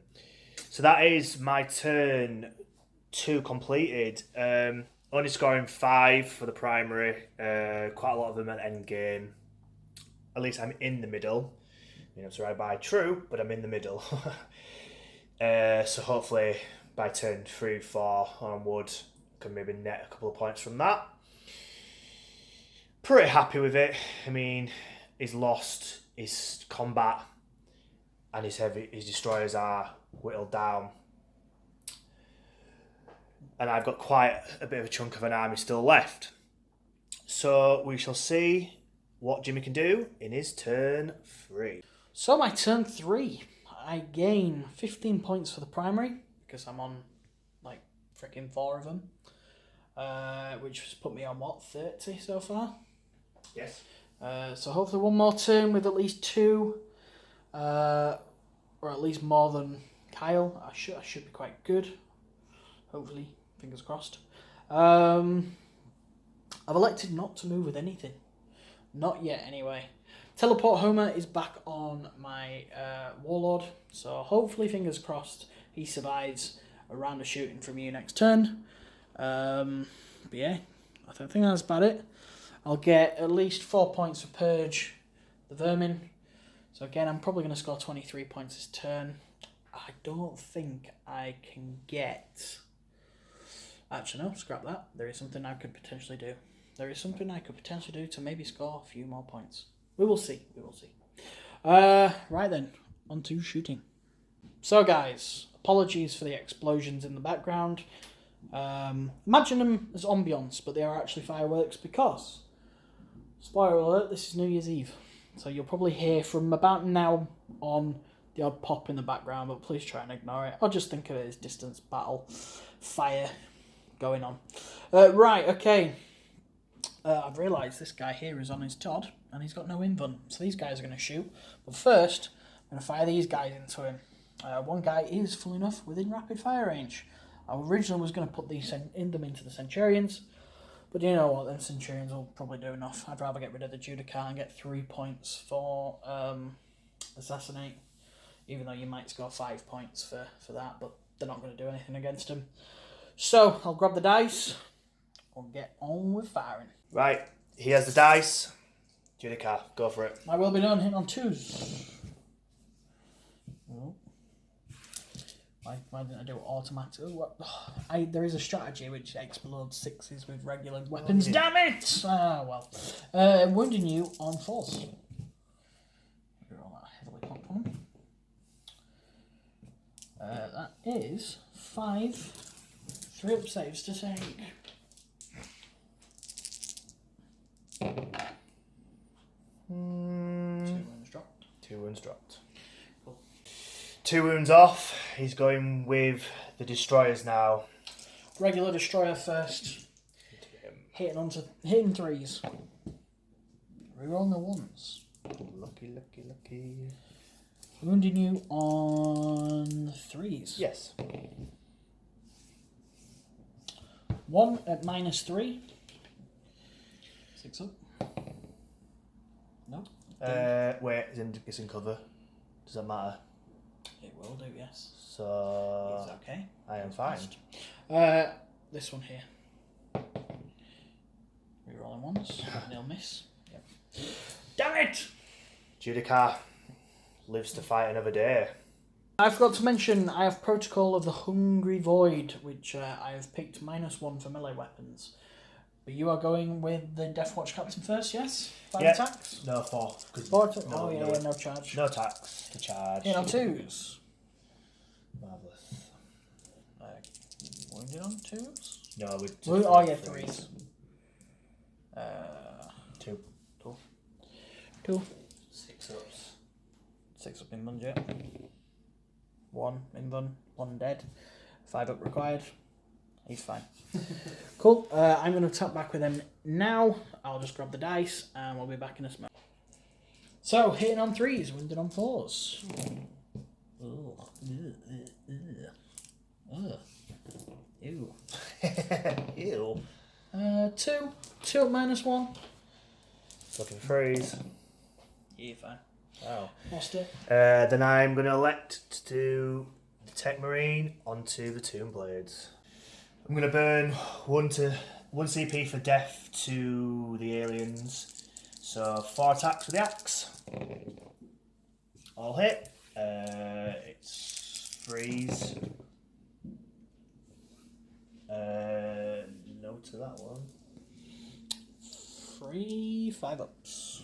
B: So that is my turn 2 completed. Only scoring 5 for the primary. Quite a lot of them at end game. At least I'm in the middle. You know, surrounded by true, but I'm in the middle. So hopefully by turn 3, 4 onward, can maybe net a couple of points from that. Pretty happy with it. I mean, he's lost his combat and his destroyers are whittled down. And I've got quite a bit of a chunk of an army still left. So we shall see what Jimmy can do in his turn 3.
A: So my turn 3, I gain 15 points for the primary because I'm on like freaking 4 of them, which has put me on what, 30 so far.
B: Yes.
A: So hopefully one more turn with at least 2, or at least more than Kyle. I should be quite good. Hopefully, fingers crossed. I've elected not to move with anything. Not yet, anyway. Teleport Homer is back on my Warlord, so hopefully, fingers crossed, he survives a round of shooting from you next turn. But yeah, I don't think that's about it. I'll get at least 4 points for Purge the Vermin. So again, I'm probably going to score 23 points this turn. I don't think I can get... Actually, no, scrap that. There is something I could potentially do. To maybe score a few more points. We will see. Right then, on to shooting. So guys, apologies for the explosions in the background. Imagine them as ambience, but they are actually fireworks because, spoiler alert, this is New Year's Eve. So you'll probably hear from about now on the odd pop in the background, but please try and ignore it. Or just think of it as distance battle, fire going on. Right, okay. I've realised this guy here is on his Todd, and he's got no invuln, so these guys are going to shoot. But first, I'm going to fire these guys into him. One guy is, full enough, within rapid fire range. I originally was going to put them into the Centurions, but you know what, them Centurions will probably do enough. I'd rather get rid of the Judicar and get 3 points for Assassinate, even though you might score 5 points for that, but they're not going to do anything against him. So, I'll grab the dice. We'll get on with firing.
B: Right, he has the dice. Judicar, go for it.
A: I will be done, hitting on 2s. Oh. Why didn't I do it automatic? There is a strategy which explodes 6s with regular weapons. Damn it! Ah, well. Wounding you on force. Roll that heavily pop on. That is 5 3-up saves to take. Two wounds dropped.
B: 2 wounds dropped. Cool. 2 wounds off. He's going with the destroyers now.
A: Regular destroyer first. Hitting 3s. Reroll the 1s.
B: Lucky.
A: Wounding you on 3s.
B: Yes.
A: 1 at -3. 6 up. No.
B: Wait, it's in cover. Does that matter?
A: It will do, yes.
B: So
A: It's okay.
B: I am fine.
A: This one here. Rerolling ones. Nil miss. Yep. Damn it!
B: Judicar lives to fight another day.
A: I forgot to mention I have Protocol of the Hungry Void, which I have picked -1 for melee weapons. But you are going with the Deathwatch Captain first, yes? 5
B: Yeah.
A: attacks?
B: No, 4.
A: 4 attacks? Oh, yeah, no charge.
B: No attacks to charge.
A: Hit on 2s.
B: Marvellous.
A: Wounded on 2s?
B: No, we
A: Oh, yeah, 3s.
B: 2.
A: 2.
B: 6 ups.
A: 6 up in budget. 1 in bun. 1 dead. 5 up required. He's fine. Cool. I'm going to attack back with him now. I'll just grab the dice and we'll be back in a smoke. So, hitting on 3s, wounded on 4s. Ew.
B: Ew.
A: 2. 2 up -1.
B: Fucking freeze.
A: Yeah, fine.
B: Oh.
A: Lost it.
B: Then I'm going to elect to do the Techmarine onto the Tomb Blades. I'm going to burn 1 CP for death to the aliens. So 4 attacks with the axe. All hit. It's freeze. No to that one.
A: 3, 5 ups.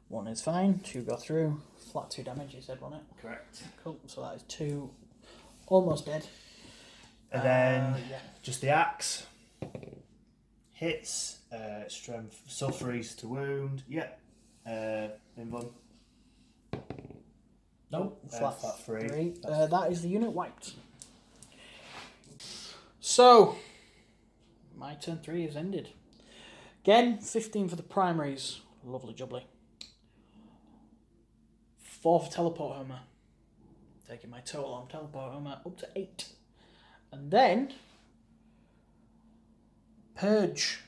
A: 1 is fine. 2 go through. Flat 2 damage, you said, wasn't it?
B: Correct.
A: Cool. So that is 2 almost dead.
B: And then
A: yeah.
B: just the axe. Hits. Strength. Freeze to wound. Yep. In one.
A: Nope.
B: Flat 3.
A: That is the unit wiped. So, my turn 3 is ended. Again, 15 for the primaries. Lovely jubbly. 4 for teleport homer. Taking my total on teleport homer up to 8. And then, purge.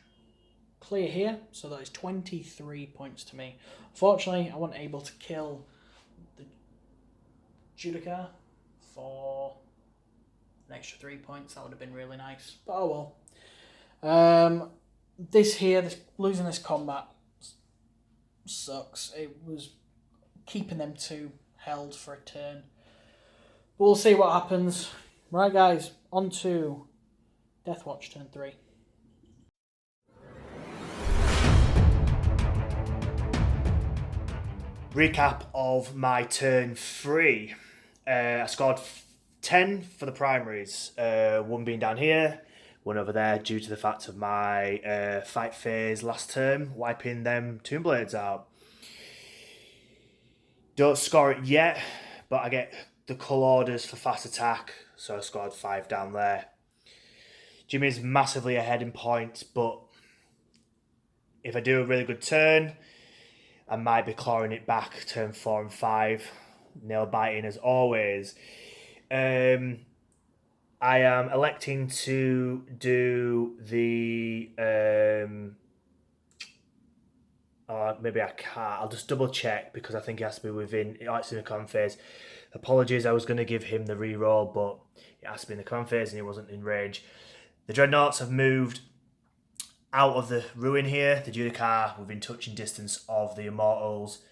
A: Clear here. So that is 23 points to me. Fortunately, I wasn't able to kill the Judicar for an extra 3 points. That would have been really nice. But oh well. Losing this combat sucks. It was keeping them 2 held for a turn. We'll see what happens. Right, guys, on to Deathwatch turn 3.
B: Recap of my turn 3. I scored 10 for the primaries. 1 being down here, 1 over there, due to the fact of my fight phase last term, wiping them Tomb Blades out. Don't score it yet, but I get the cull orders for fast attack, so I scored 5 down there. Jimmy's massively ahead in points, but if I do a really good turn, I might be clawing it back turn 4 and 5. Nail biting as always. I am electing to do the... maybe I can't. I'll just double check because I think it has to be within... It's in the command phase. Apologies, I was going to give him the reroll, but it has to be in the command phase and he wasn't in range. The Dreadnoughts have moved out of the ruin here. The Judicar within touching distance of the Immortals.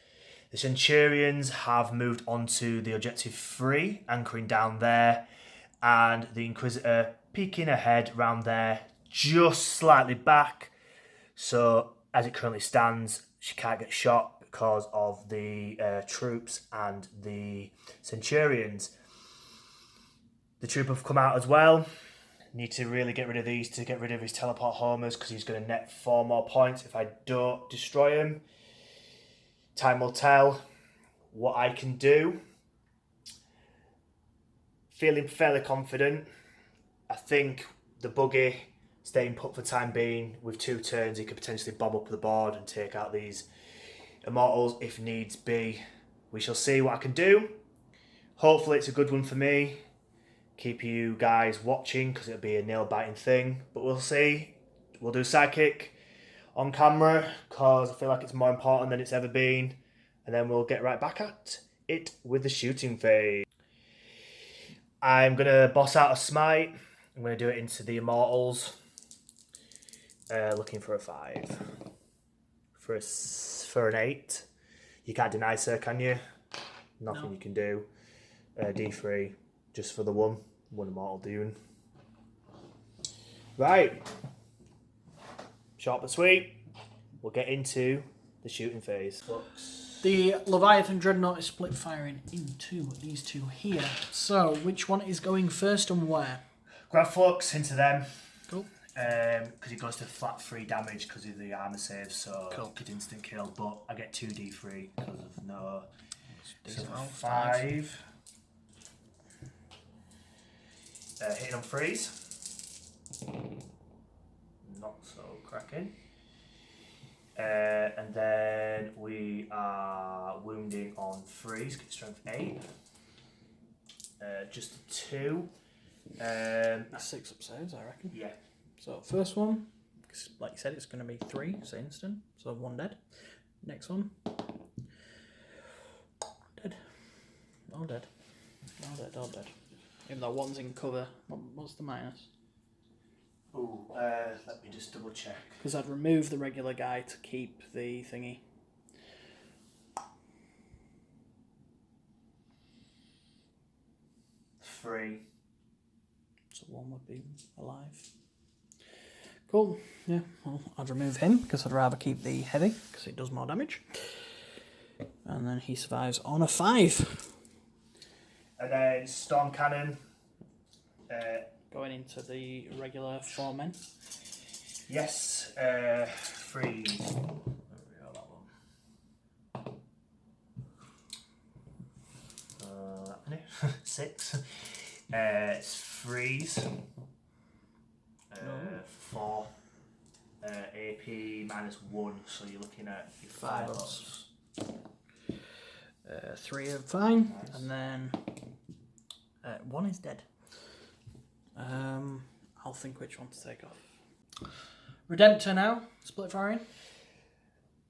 B: The Centurions have moved onto the objective 3, anchoring down there. And the Inquisitor peeking ahead round there, just slightly back. So as it currently stands, she can't get shot because of the troops and the Centurions. The troop have come out as well. Need to really get rid of these to get rid of his teleport homers because he's going to net 4 more points if I don't destroy him. Time will tell what I can do. Feeling fairly confident. I think the buggy staying put for time being with 2 turns, he could potentially bomb up the board and take out these Immortals if needs be. We shall see what I can do. Hopefully it's a good one for me. Keep you guys watching because it'll be a nail-biting thing. But we'll see. We'll do Psychic on camera because I feel like it's more important than it's ever been. And then we'll get right back at it with the shooting phase. I'm going to boss out a Smite. I'm going to do it into the Immortals. Looking for a 5. For an 8. You can't deny, sir, can you? Nothing you can do. D3, just for the 1. 1 Immortal Dune. Right. Short but sweet. We'll get into the shooting phase.
A: The Leviathan Dreadnought is split firing into these two here. So, which one is going first and where?
B: Grab Flux into them.
A: Cool.
B: Because it goes to flat 3 damage because of the armor save, so
A: cool.
B: Get instant kill. But I get 2d3 because of no. So 5. Hitting on freeze. Not so cracking. And then we are wounding on freeze, get strength 8. Just a 2.
A: That's 6 up saves, I reckon.
B: Yeah.
A: So first one, like you said, it's going to be 3, so instant. So 1 dead. Next one. Dead. All dead. All dead, all dead. Even though one's in cover, what's the minus?
B: Ooh, let me just double check.
A: Because I'd remove the regular guy to keep the thingy.
B: Three.
A: So 1 would be alive. Cool. Yeah, well, I'd remove him because I'd rather keep the heavy because it does more damage. And then he survives on a 5.
B: And then Storm Cannon.
A: Going into the regular 4 men.
B: Yes, 3. Where we are, that one. That many? 6. It's freeze. 4. AP -1, so you're looking at your 5 odds.
A: 3 are fine,
B: Nice.
A: and then 1 is dead. I'll think which one to take off. Redemptor now, split firing.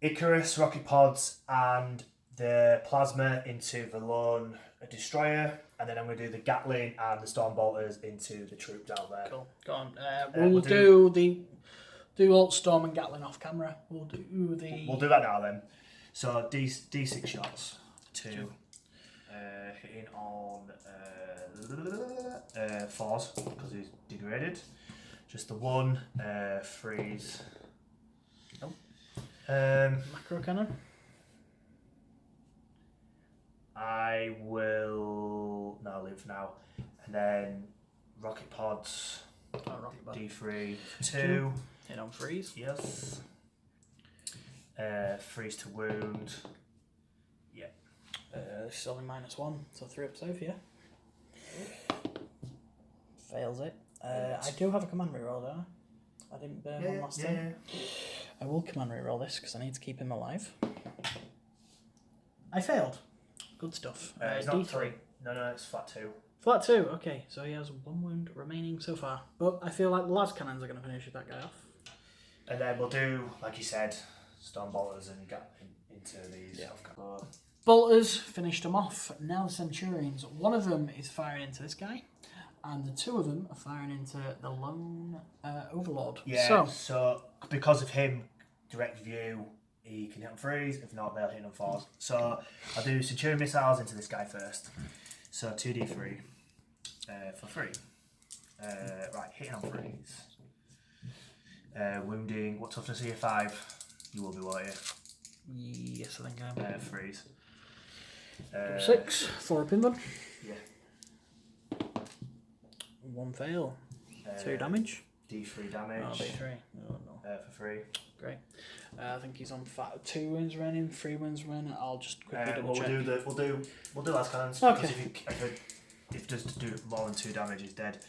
B: Icarus, rocket pods, and the plasma into the lone destroyer, and then I'm going to do the Gatling and the Storm Bolters into the troops out there.
A: Cool, go on.
B: we'll
A: We'll do Alt Storm and Gatling off camera. We'll do
B: that now then. So D6 shots. 2. Hitting on 4s because he's degraded. Just the 1. Freeze.
A: Nope.
B: Macro
A: cannon.
B: I will leave for now. And then rocket pods.
A: Rocket pod.
B: D3 2.
A: Hit on freeze.
B: Yes. Freeze to wound. Yeah.
A: This is only -1, so 3 up save, yeah. Fails it. I do have a command reroll, don't I? I didn't burn one last time. I will command reroll this because I need to keep him alive. I failed. Good stuff.
B: It's not 3. No, it's flat 2.
A: Flat 2, okay. So he has 1 wound remaining so far. But I feel like the last cannons are going to finish that guy off.
B: And then we'll do, like you said, Storm Bolters and get into these.
A: Yeah.
B: Oh.
A: Bolters finished them off. Now the Centurions. One of them is firing into this guy, and the 2 of them are firing into the lone Overlord.
B: Yeah, so because of him, direct view, he can hit on freeze. If not, they'll hit on 4s. So I'll do Centurion missiles into this guy first. So 2d3 for 3. Right, hitting on freeze. Wounding. What toughness are you? 5. You will be, won't you?
A: Yes, I think I am.
B: Freeze.
A: 6, 4 up in them.
B: Yeah.
A: 1 fail. 2 damage.
B: D3 damage.
A: Oh, D3. Oh, no.
B: For 3.
A: Great. I think he's on 2 wounds remaining, 3 wounds remaining. I'll just quickly double check.
B: We'll do last cannons.
A: Okay.
B: Because if just do more than 2 damage, he's dead.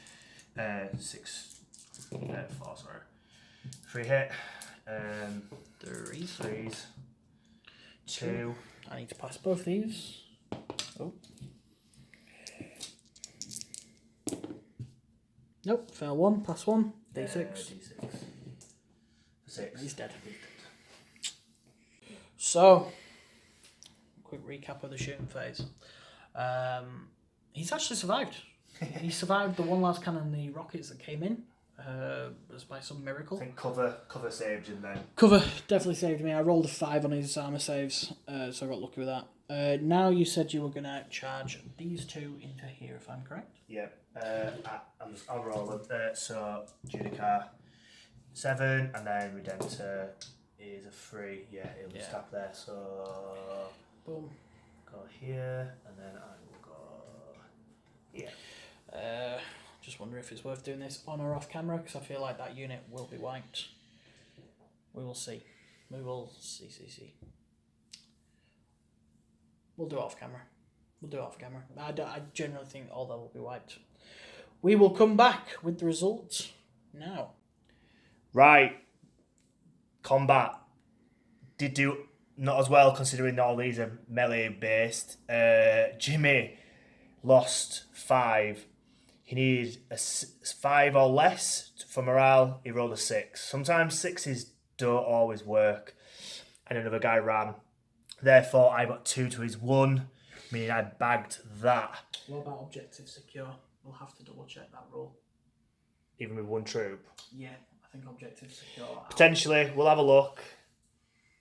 B: 6. 4. Sorry. 3 hit. 3s. 2.
A: I need to pass both these. Oh. Nope, fail 1, pass 1, D6.
B: D6. 6.
A: He's dead. So, quick recap of the shooting phase. He's actually survived. He survived the 1 last cannon, the rockets that came in. Just by some miracle.
B: I think cover saved him then.
A: Cover definitely saved me. I rolled a 5 on his armor saves, so I got lucky with that. Now you said you were going to charge these 2 into here, if I'm correct.
B: Yeah. I'll roll them. So Judicar, 7, and then Redemptor is a 3. Yeah, it'll be stacked there. So
A: boom.
B: Go here, and then I will go here.
A: Just wondering if it's worth doing this on or off camera, because I feel like that unit will be wiped. We will see. We will see. We'll do it off camera. I generally think all that will be wiped. We will come back with the results now.
B: Right. Combat did do not as well, considering all these are melee based. Jimmy lost 5. He needed a 5 or less for morale. He rolled a 6. Sometimes 6s don't always work. And another guy ran. Therefore, I got 2 to his 1, meaning I bagged that.
A: What about objective secure? We'll have to double check that rule.
B: Even with 1 troop?
A: Yeah, I think objective secure.
B: Potentially, we'll have a look.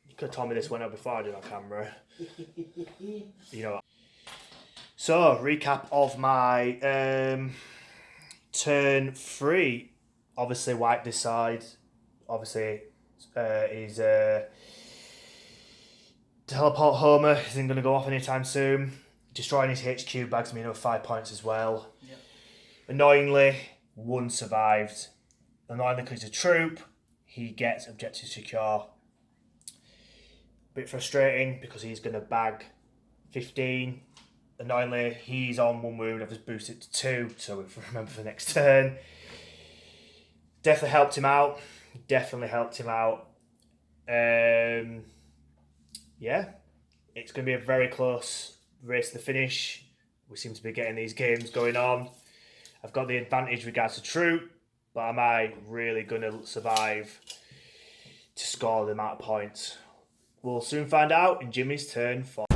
B: You could have told me this went out before I did on camera. You know what? So, recap of my turn 3. Obviously, wiped this side. Obviously, he's teleport Homer isn't going to go off anytime soon. Destroying his HQ bags me another 5 points as well.
A: Yep.
B: Annoyingly, 1 survived. Annoyingly, because he's a troop, he gets objective secure. Bit frustrating because he's going to bag 15. Annoyingly, he's on 1 wound. I've just boosted to 2, so if we remember for the next turn. Definitely helped him out. Yeah, it's going to be a very close race to the finish. We seem to be getting these games going on. I've got the advantage regards to troop, but am I really going to survive to score the amount of points? We'll soon find out in Jimmy's turn 4.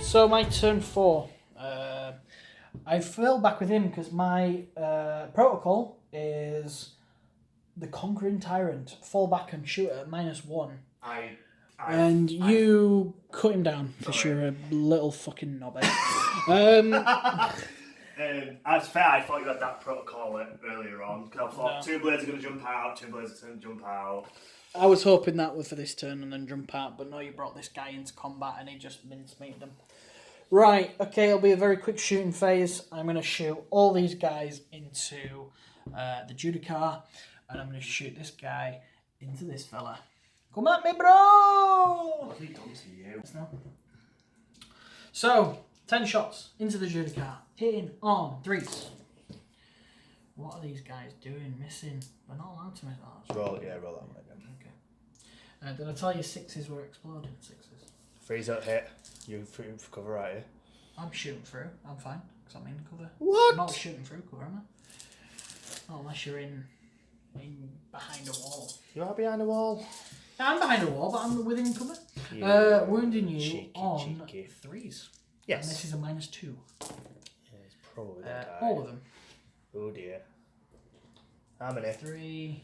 A: So my turn 4. I fell back with him because my protocol is the Conquering Tyrant. Fall back and shoot at -1. You cut him down because you're a little fucking knobhead.
B: That's fair. I thought you had that protocol earlier on because I thought 2 blades are going to jump out, 2 blades are going to jump out.
A: I was hoping that was for this turn and then jump out, but no, you brought this guy into combat and he just mincemeated them. Right, okay, it'll be a very quick shooting phase. I'm going to shoot all these guys into the Judicar, and I'm going to shoot this guy into this fella. Come at me, bro!
B: What's he done to you?
A: So, 10 shots into the Judicar, hitting on 3s. What are these guys doing? Missing? They're not allowed to miss.
B: Roll that way again.
A: Okay. Did I tell you 6s were exploding? 6s.
B: 3s don't hit. You for cover, right here.
A: I'm shooting through. I'm fine, because I'm in cover.
B: What?
A: I'm not shooting through cover, am I? Not unless you're in behind a wall.
B: You are behind a wall?
A: I'm behind a wall, but I'm within cover. Wounding you on 3s.
B: Yes.
A: And this is a -2.
B: Yeah, it's probably that guy.
A: All of them.
B: Oh dear. How many?
A: 3,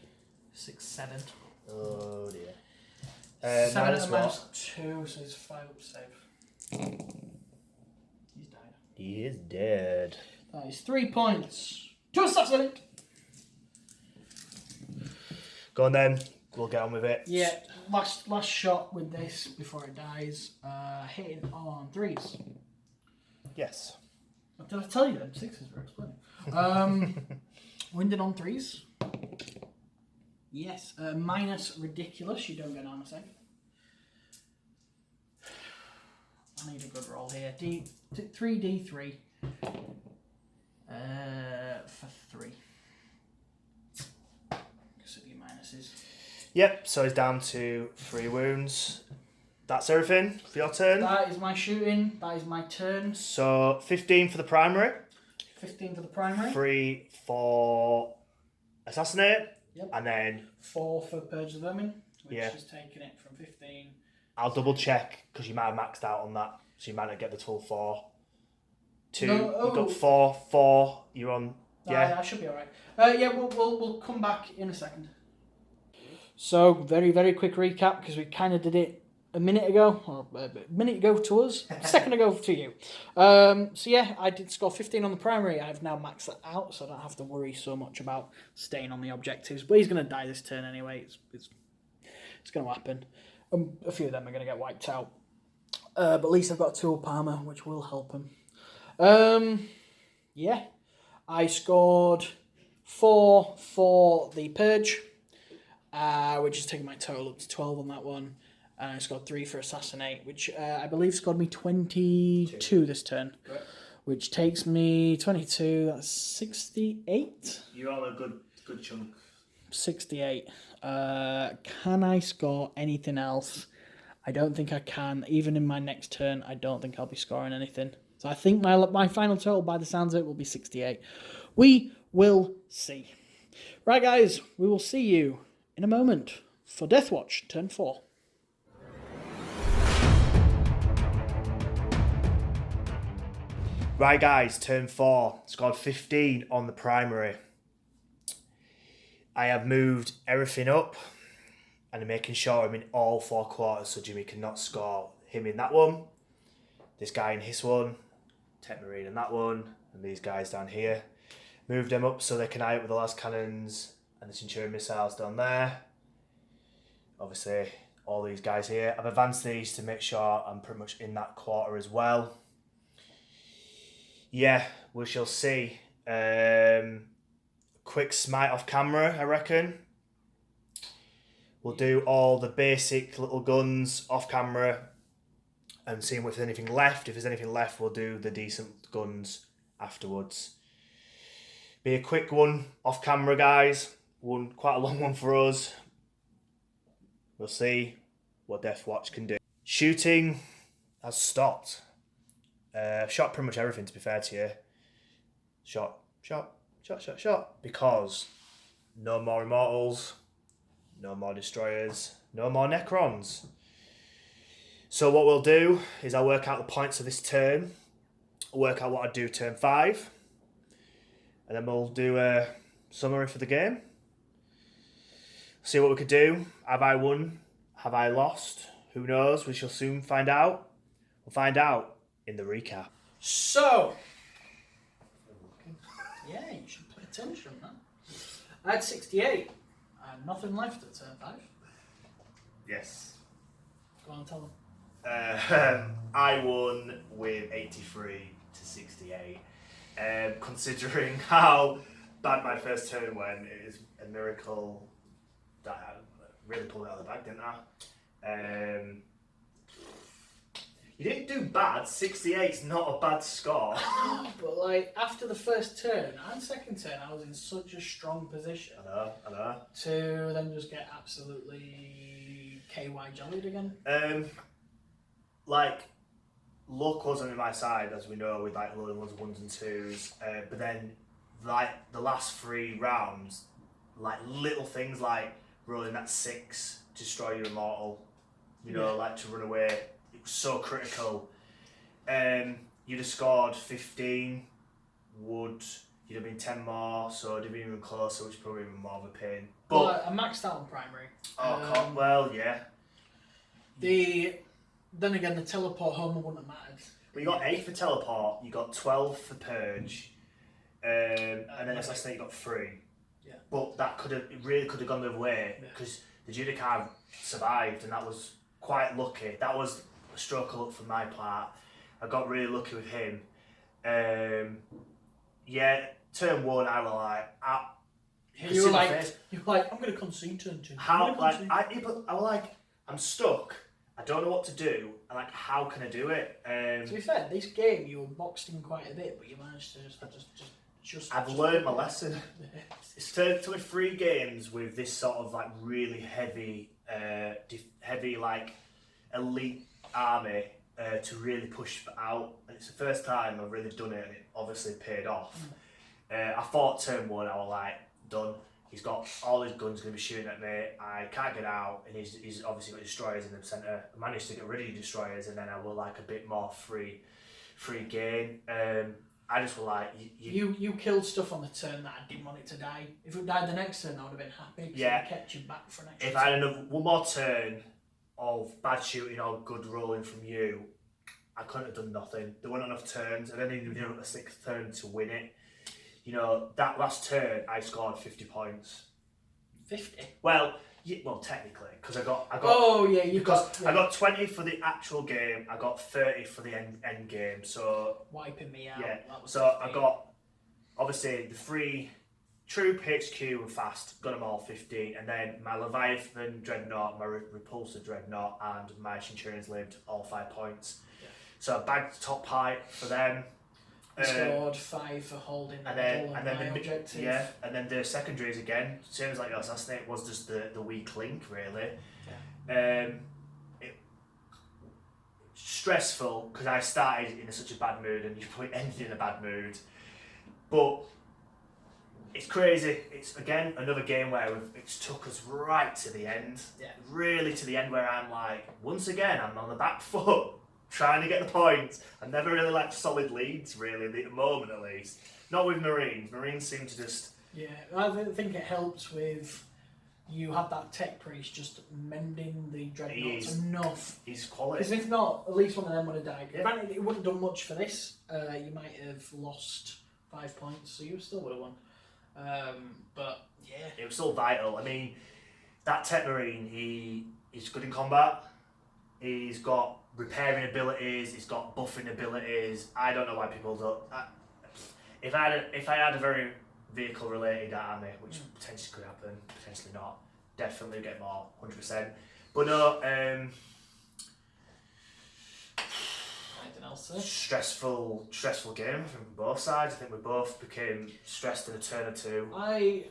A: 6, 7.
B: Oh dear.
A: 7
B: minus
A: and
B: what?
A: -2, so he's 5 up save. He's died.
B: He is dead.
A: That is 3 points. 2 assassinate.
B: Go on then. We'll get on with it.
A: Yeah, last shot with this before it dies. Hitting on 3s.
B: Yes.
A: What did I tell you then? 6s were exploding. Winded on 3s. Yes. Minus ridiculous. You don't get an armor save. I need a good roll here. 3d3. For 3. Because of your minuses.
B: Yep, so he's down to 3 wounds. That's everything for your turn.
A: That is my shooting. That is my turn.
B: So 15 for the primary.
A: 15 for the primary.
B: 3 for assassinate.
A: Yep.
B: And then
A: 4 for Purge the Vermin, which
B: Yeah.
A: is taking it from 15.
B: I'll double check because you might have maxed out on that, so you might not get the full 4. 2.
A: No,
B: You've got 4. You're on. Yeah.
A: I should be alright. Yeah, we'll come back in a second. So very quick recap because we kind of did it a minute ago, or a minute ago to us, a second ago to you. So yeah, I did score 15 on the primary. I've now maxed that out, so I don't have to worry so much about staying on the objectives. But he's going to die this turn anyway. It's going to happen. A few of them are going to get wiped out. But at least I've got 2 up armor, which will help him. Yeah, I scored 4 for the Purge, which is taking my total up to 12 on that one. And I scored 3 for Assassinate, which I believe scored me 22 this turn.
B: Right.
A: Which takes me 22, that's 68?
B: You're on a good chunk.
A: 68. Can I score anything else? I don't think I can. Even in my next turn, I don't think I'll be scoring anything. So I think my final total, by the sounds of it, will be 68. We will see. Right, guys, we will see you in a moment for Deathwatch, turn 4.
B: Right, guys, turn 4. Scored 15 on the primary. I have moved everything up and I'm making sure I'm in all 4 quarters so Jimmy cannot score him in that one, this guy in his one, Techmarine in that one, and these guys down here. Moved them up so they can eye up with the last cannons and the Centurion missiles down there. Obviously, all these guys here. I've advanced these to make sure I'm pretty much in that quarter as well. Yeah, we shall see. Quick smite off camera, I reckon. We'll do all the basic little guns off camera and see if there's anything left. If there's anything left, we'll do the decent guns afterwards. Be a quick one off camera, guys. Quite a long one for us. We'll see what Deathwatch can do. Shooting has stopped. Shot pretty much everything, to be fair to you. Shot. Because no more Immortals, no more Destroyers, no more Necrons. So what we'll do is I'll work out the points of this turn, work out what I'd do turn 5, and then we'll do a summary for the game. See what we could do. Have I won? Have I lost? Who knows? We shall soon find out. We'll find out in the recap.
A: So, yeah, you should pay attention, man. I had 68. I had nothing left at turn 5.
B: Yes.
A: Go on and tell them.
B: I won with 83 to 68. Considering how bad my first turn went, it is a miracle that I really pulled it out of the bag, didn't I? You didn't do bad. 68's not a bad score.
A: But like after the first turn and second turn, I was in such a strong position.
B: I know.
A: To then just get absolutely KY jollied again.
B: Like luck wasn't on my side, as we know, with like loading ones, 1s and 2s. But then, like the last 3 rounds, like little things like rolling that 6 to destroy your Immortal, you know, like to run away. It was so critical. You'd have scored 15. You'd have been 10 more, so it'd have been even closer, which is probably even more of a pain. But
A: well, I maxed out on primary.
B: well, yeah.
A: Then again, the teleport home wouldn't have mattered.
B: But you got 8 for teleport, you got 12 for purge, and then assassinate you got 3.
A: Yeah.
B: But it really could have gone the other way because the Judicar survived, and that was quite lucky. That was a stroke of luck from my part. I got really lucky with him. Yeah, turn 1, I was like,
A: you were like, I'm going to concede turn 2.
B: How like I was like, I'm stuck. I don't know what to do. And like, how can I do it?
A: To be fair, this game you were boxed in quite a bit, but you managed to just
B: I've learned my lesson. It's took me 3 games with this sort of like really heavy like elite army to really push out. And it's the first time I've really done it, and it obviously paid off. I thought turn 1, I was like, done. He's got all his guns going to be shooting at me. I can't get out, and he's obviously got destroyers in the centre. I managed to get rid of the destroyers, and then I will like a bit more free gain. I just was like,
A: you killed stuff on the turn that I didn't want it to die. If it died the next turn, I would have been happy. Because it kept you back for an extra.
B: If I had one more turn, of bad shooting or good rolling from you, I couldn't have done nothing. There weren't enough turns. I didn't even do a 6th turn to win it. You know, that last turn, I scored 50 points.
A: 50?
B: Well, technically, because I got.
A: Oh yeah, you
B: because
A: got. Yeah.
B: I got 20 for the actual game. I got 30 for the end game. So
A: wiping me out.
B: yeah.
A: That was
B: So
A: 50.
B: I got obviously the 3 Troop, HQ, and Fast. Got them all 15, and then my Leviathan Dreadnought, my Repulsor Dreadnought, and my Centurions lived all 5 points. Yeah. So I bagged top pie for them.
A: Scored 5 for holding the middle of my objective.
B: Yeah, and then the secondaries again, same as like your Assassinate, was just the weak link really. Yeah. Stressful because I started in such a bad mood, and you put anything in a bad mood. But it's crazy. It's again another game where it's took us right to the end. Yeah. Really to the end, where I'm like, once again, I'm on the back foot. Trying to get the points. I never really liked solid leads, really, at the moment at least. Not with Marines. Marines seem to just...
A: Yeah, I think it helps with... You had that tech priest just mending the dreadnoughts enough.
B: He's quality.
A: Because if not, at least one of them would have died. Yeah. Granted, it wouldn't have done much for this. You might have lost 5 points, so you still would have won. But, yeah.
B: It was still vital. I mean, that Techmarine, he's good in combat. He's got repairing abilities, he's got buffing abilities. I don't know why people don't. If I had a very vehicle related army, which potentially could happen, potentially not, definitely get more, 100%. But no,
A: anything else?
B: Stressful game from both sides. I think we both became stressed in a turn or two.
A: I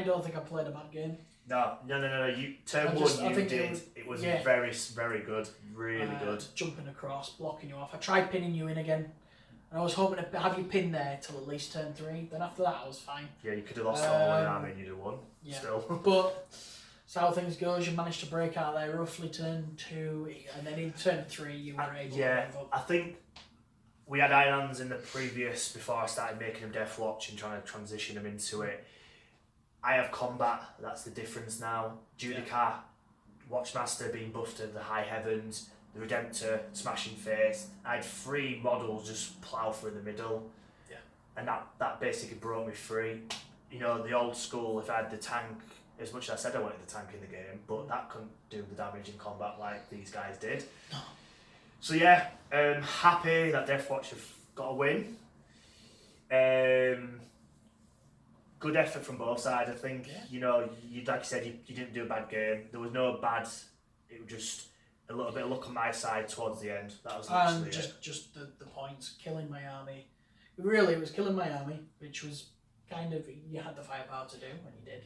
A: don't think I played a bad game.
B: No. You turn one, you did. It was very, very good, really good.
A: Jumping across, blocking you off. I tried pinning you in again, and I was hoping to have you pinned there till at least turn 3. Then after that, I was fine.
B: Yeah, you could have lost all one army and you'd have won. Yeah. Still.
A: But that's how things goes. You managed to break out there roughly turn 2, and then in turn 3, you were able to move up.
B: I think we had Iron Hands in the previous before I started making him Deathwatch and trying to transition him into it. I have combat, that's the difference now. Judicar, Watchmaster being buffed to the high heavens, the Redemptor, smashing face. I had 3 models just plough through the middle. Yeah. And that basically brought me free. You know, the old school, if I had the tank, as much as I said I wanted the tank in the game, but that couldn't do the damage in combat like these guys did. No. So yeah, happy that Deathwatch have got a win. Good effort from both sides, I think. Yeah. You know, like you said, you didn't do a bad game. There was no bad. It was just a little bit of luck on my side towards the end. That was literally
A: just the points, killing my army. Really, it was killing my army, which was kind of, you had the firepower to do when you did.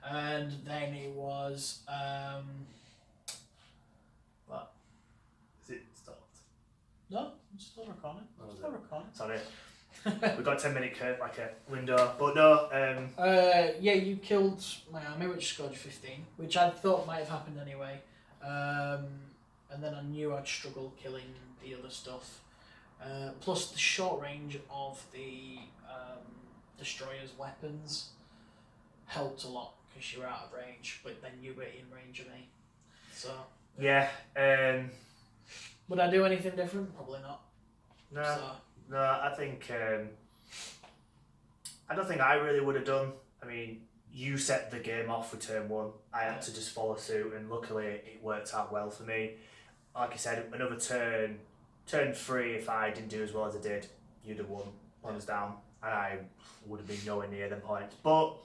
A: And then it was what?
B: Is it stopped?
A: No, it's still recording. Still recording.
B: Sorry. We got a 10-minute like a window, but no.
A: Yeah, you killed my army, which scored 15, which I thought might have happened anyway. And then I knew I'd struggle killing the other stuff. Plus the short range of the destroyer's weapons helped a lot because you were out of range, but then you were in range of me. So
B: yeah.
A: Would I do anything different? Probably not.
B: No. No, I think I don't think I really would have done. I mean, you set the game off for turn 1. I had to just follow suit, and luckily it worked out well for me. Like I said, another turn 3, if I didn't do as well as I did, you'd have won, points down, and I would have been nowhere near them points. But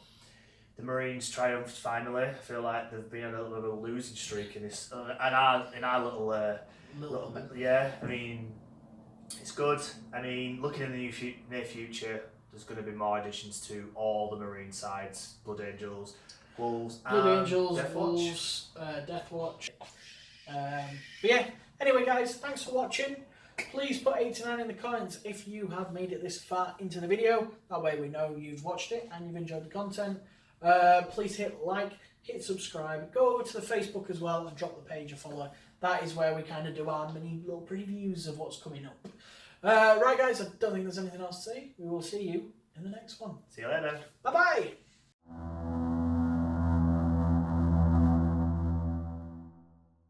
B: the Marines triumphed finally. I feel like they've been on a little bit of a losing streak in this, in our little yeah. I mean, it's good. I mean, looking in the near future, there's going to be more additions to all the Marine sides: Blood Angels, Wolves, Deathwatch.
A: Wolves, Deathwatch. But yeah. Anyway, guys, thanks for watching. Please put 89 in the comments if you have made it this far into the video. That way we know you've watched it and you've enjoyed the content. Please hit like, hit subscribe, go over to the Facebook as well and drop the page a follow. That is where we kind of do our mini little previews of what's coming up. Right, guys, I don't think there's anything else to say. We will see you in the next one.
B: See you later.
A: Bye-bye.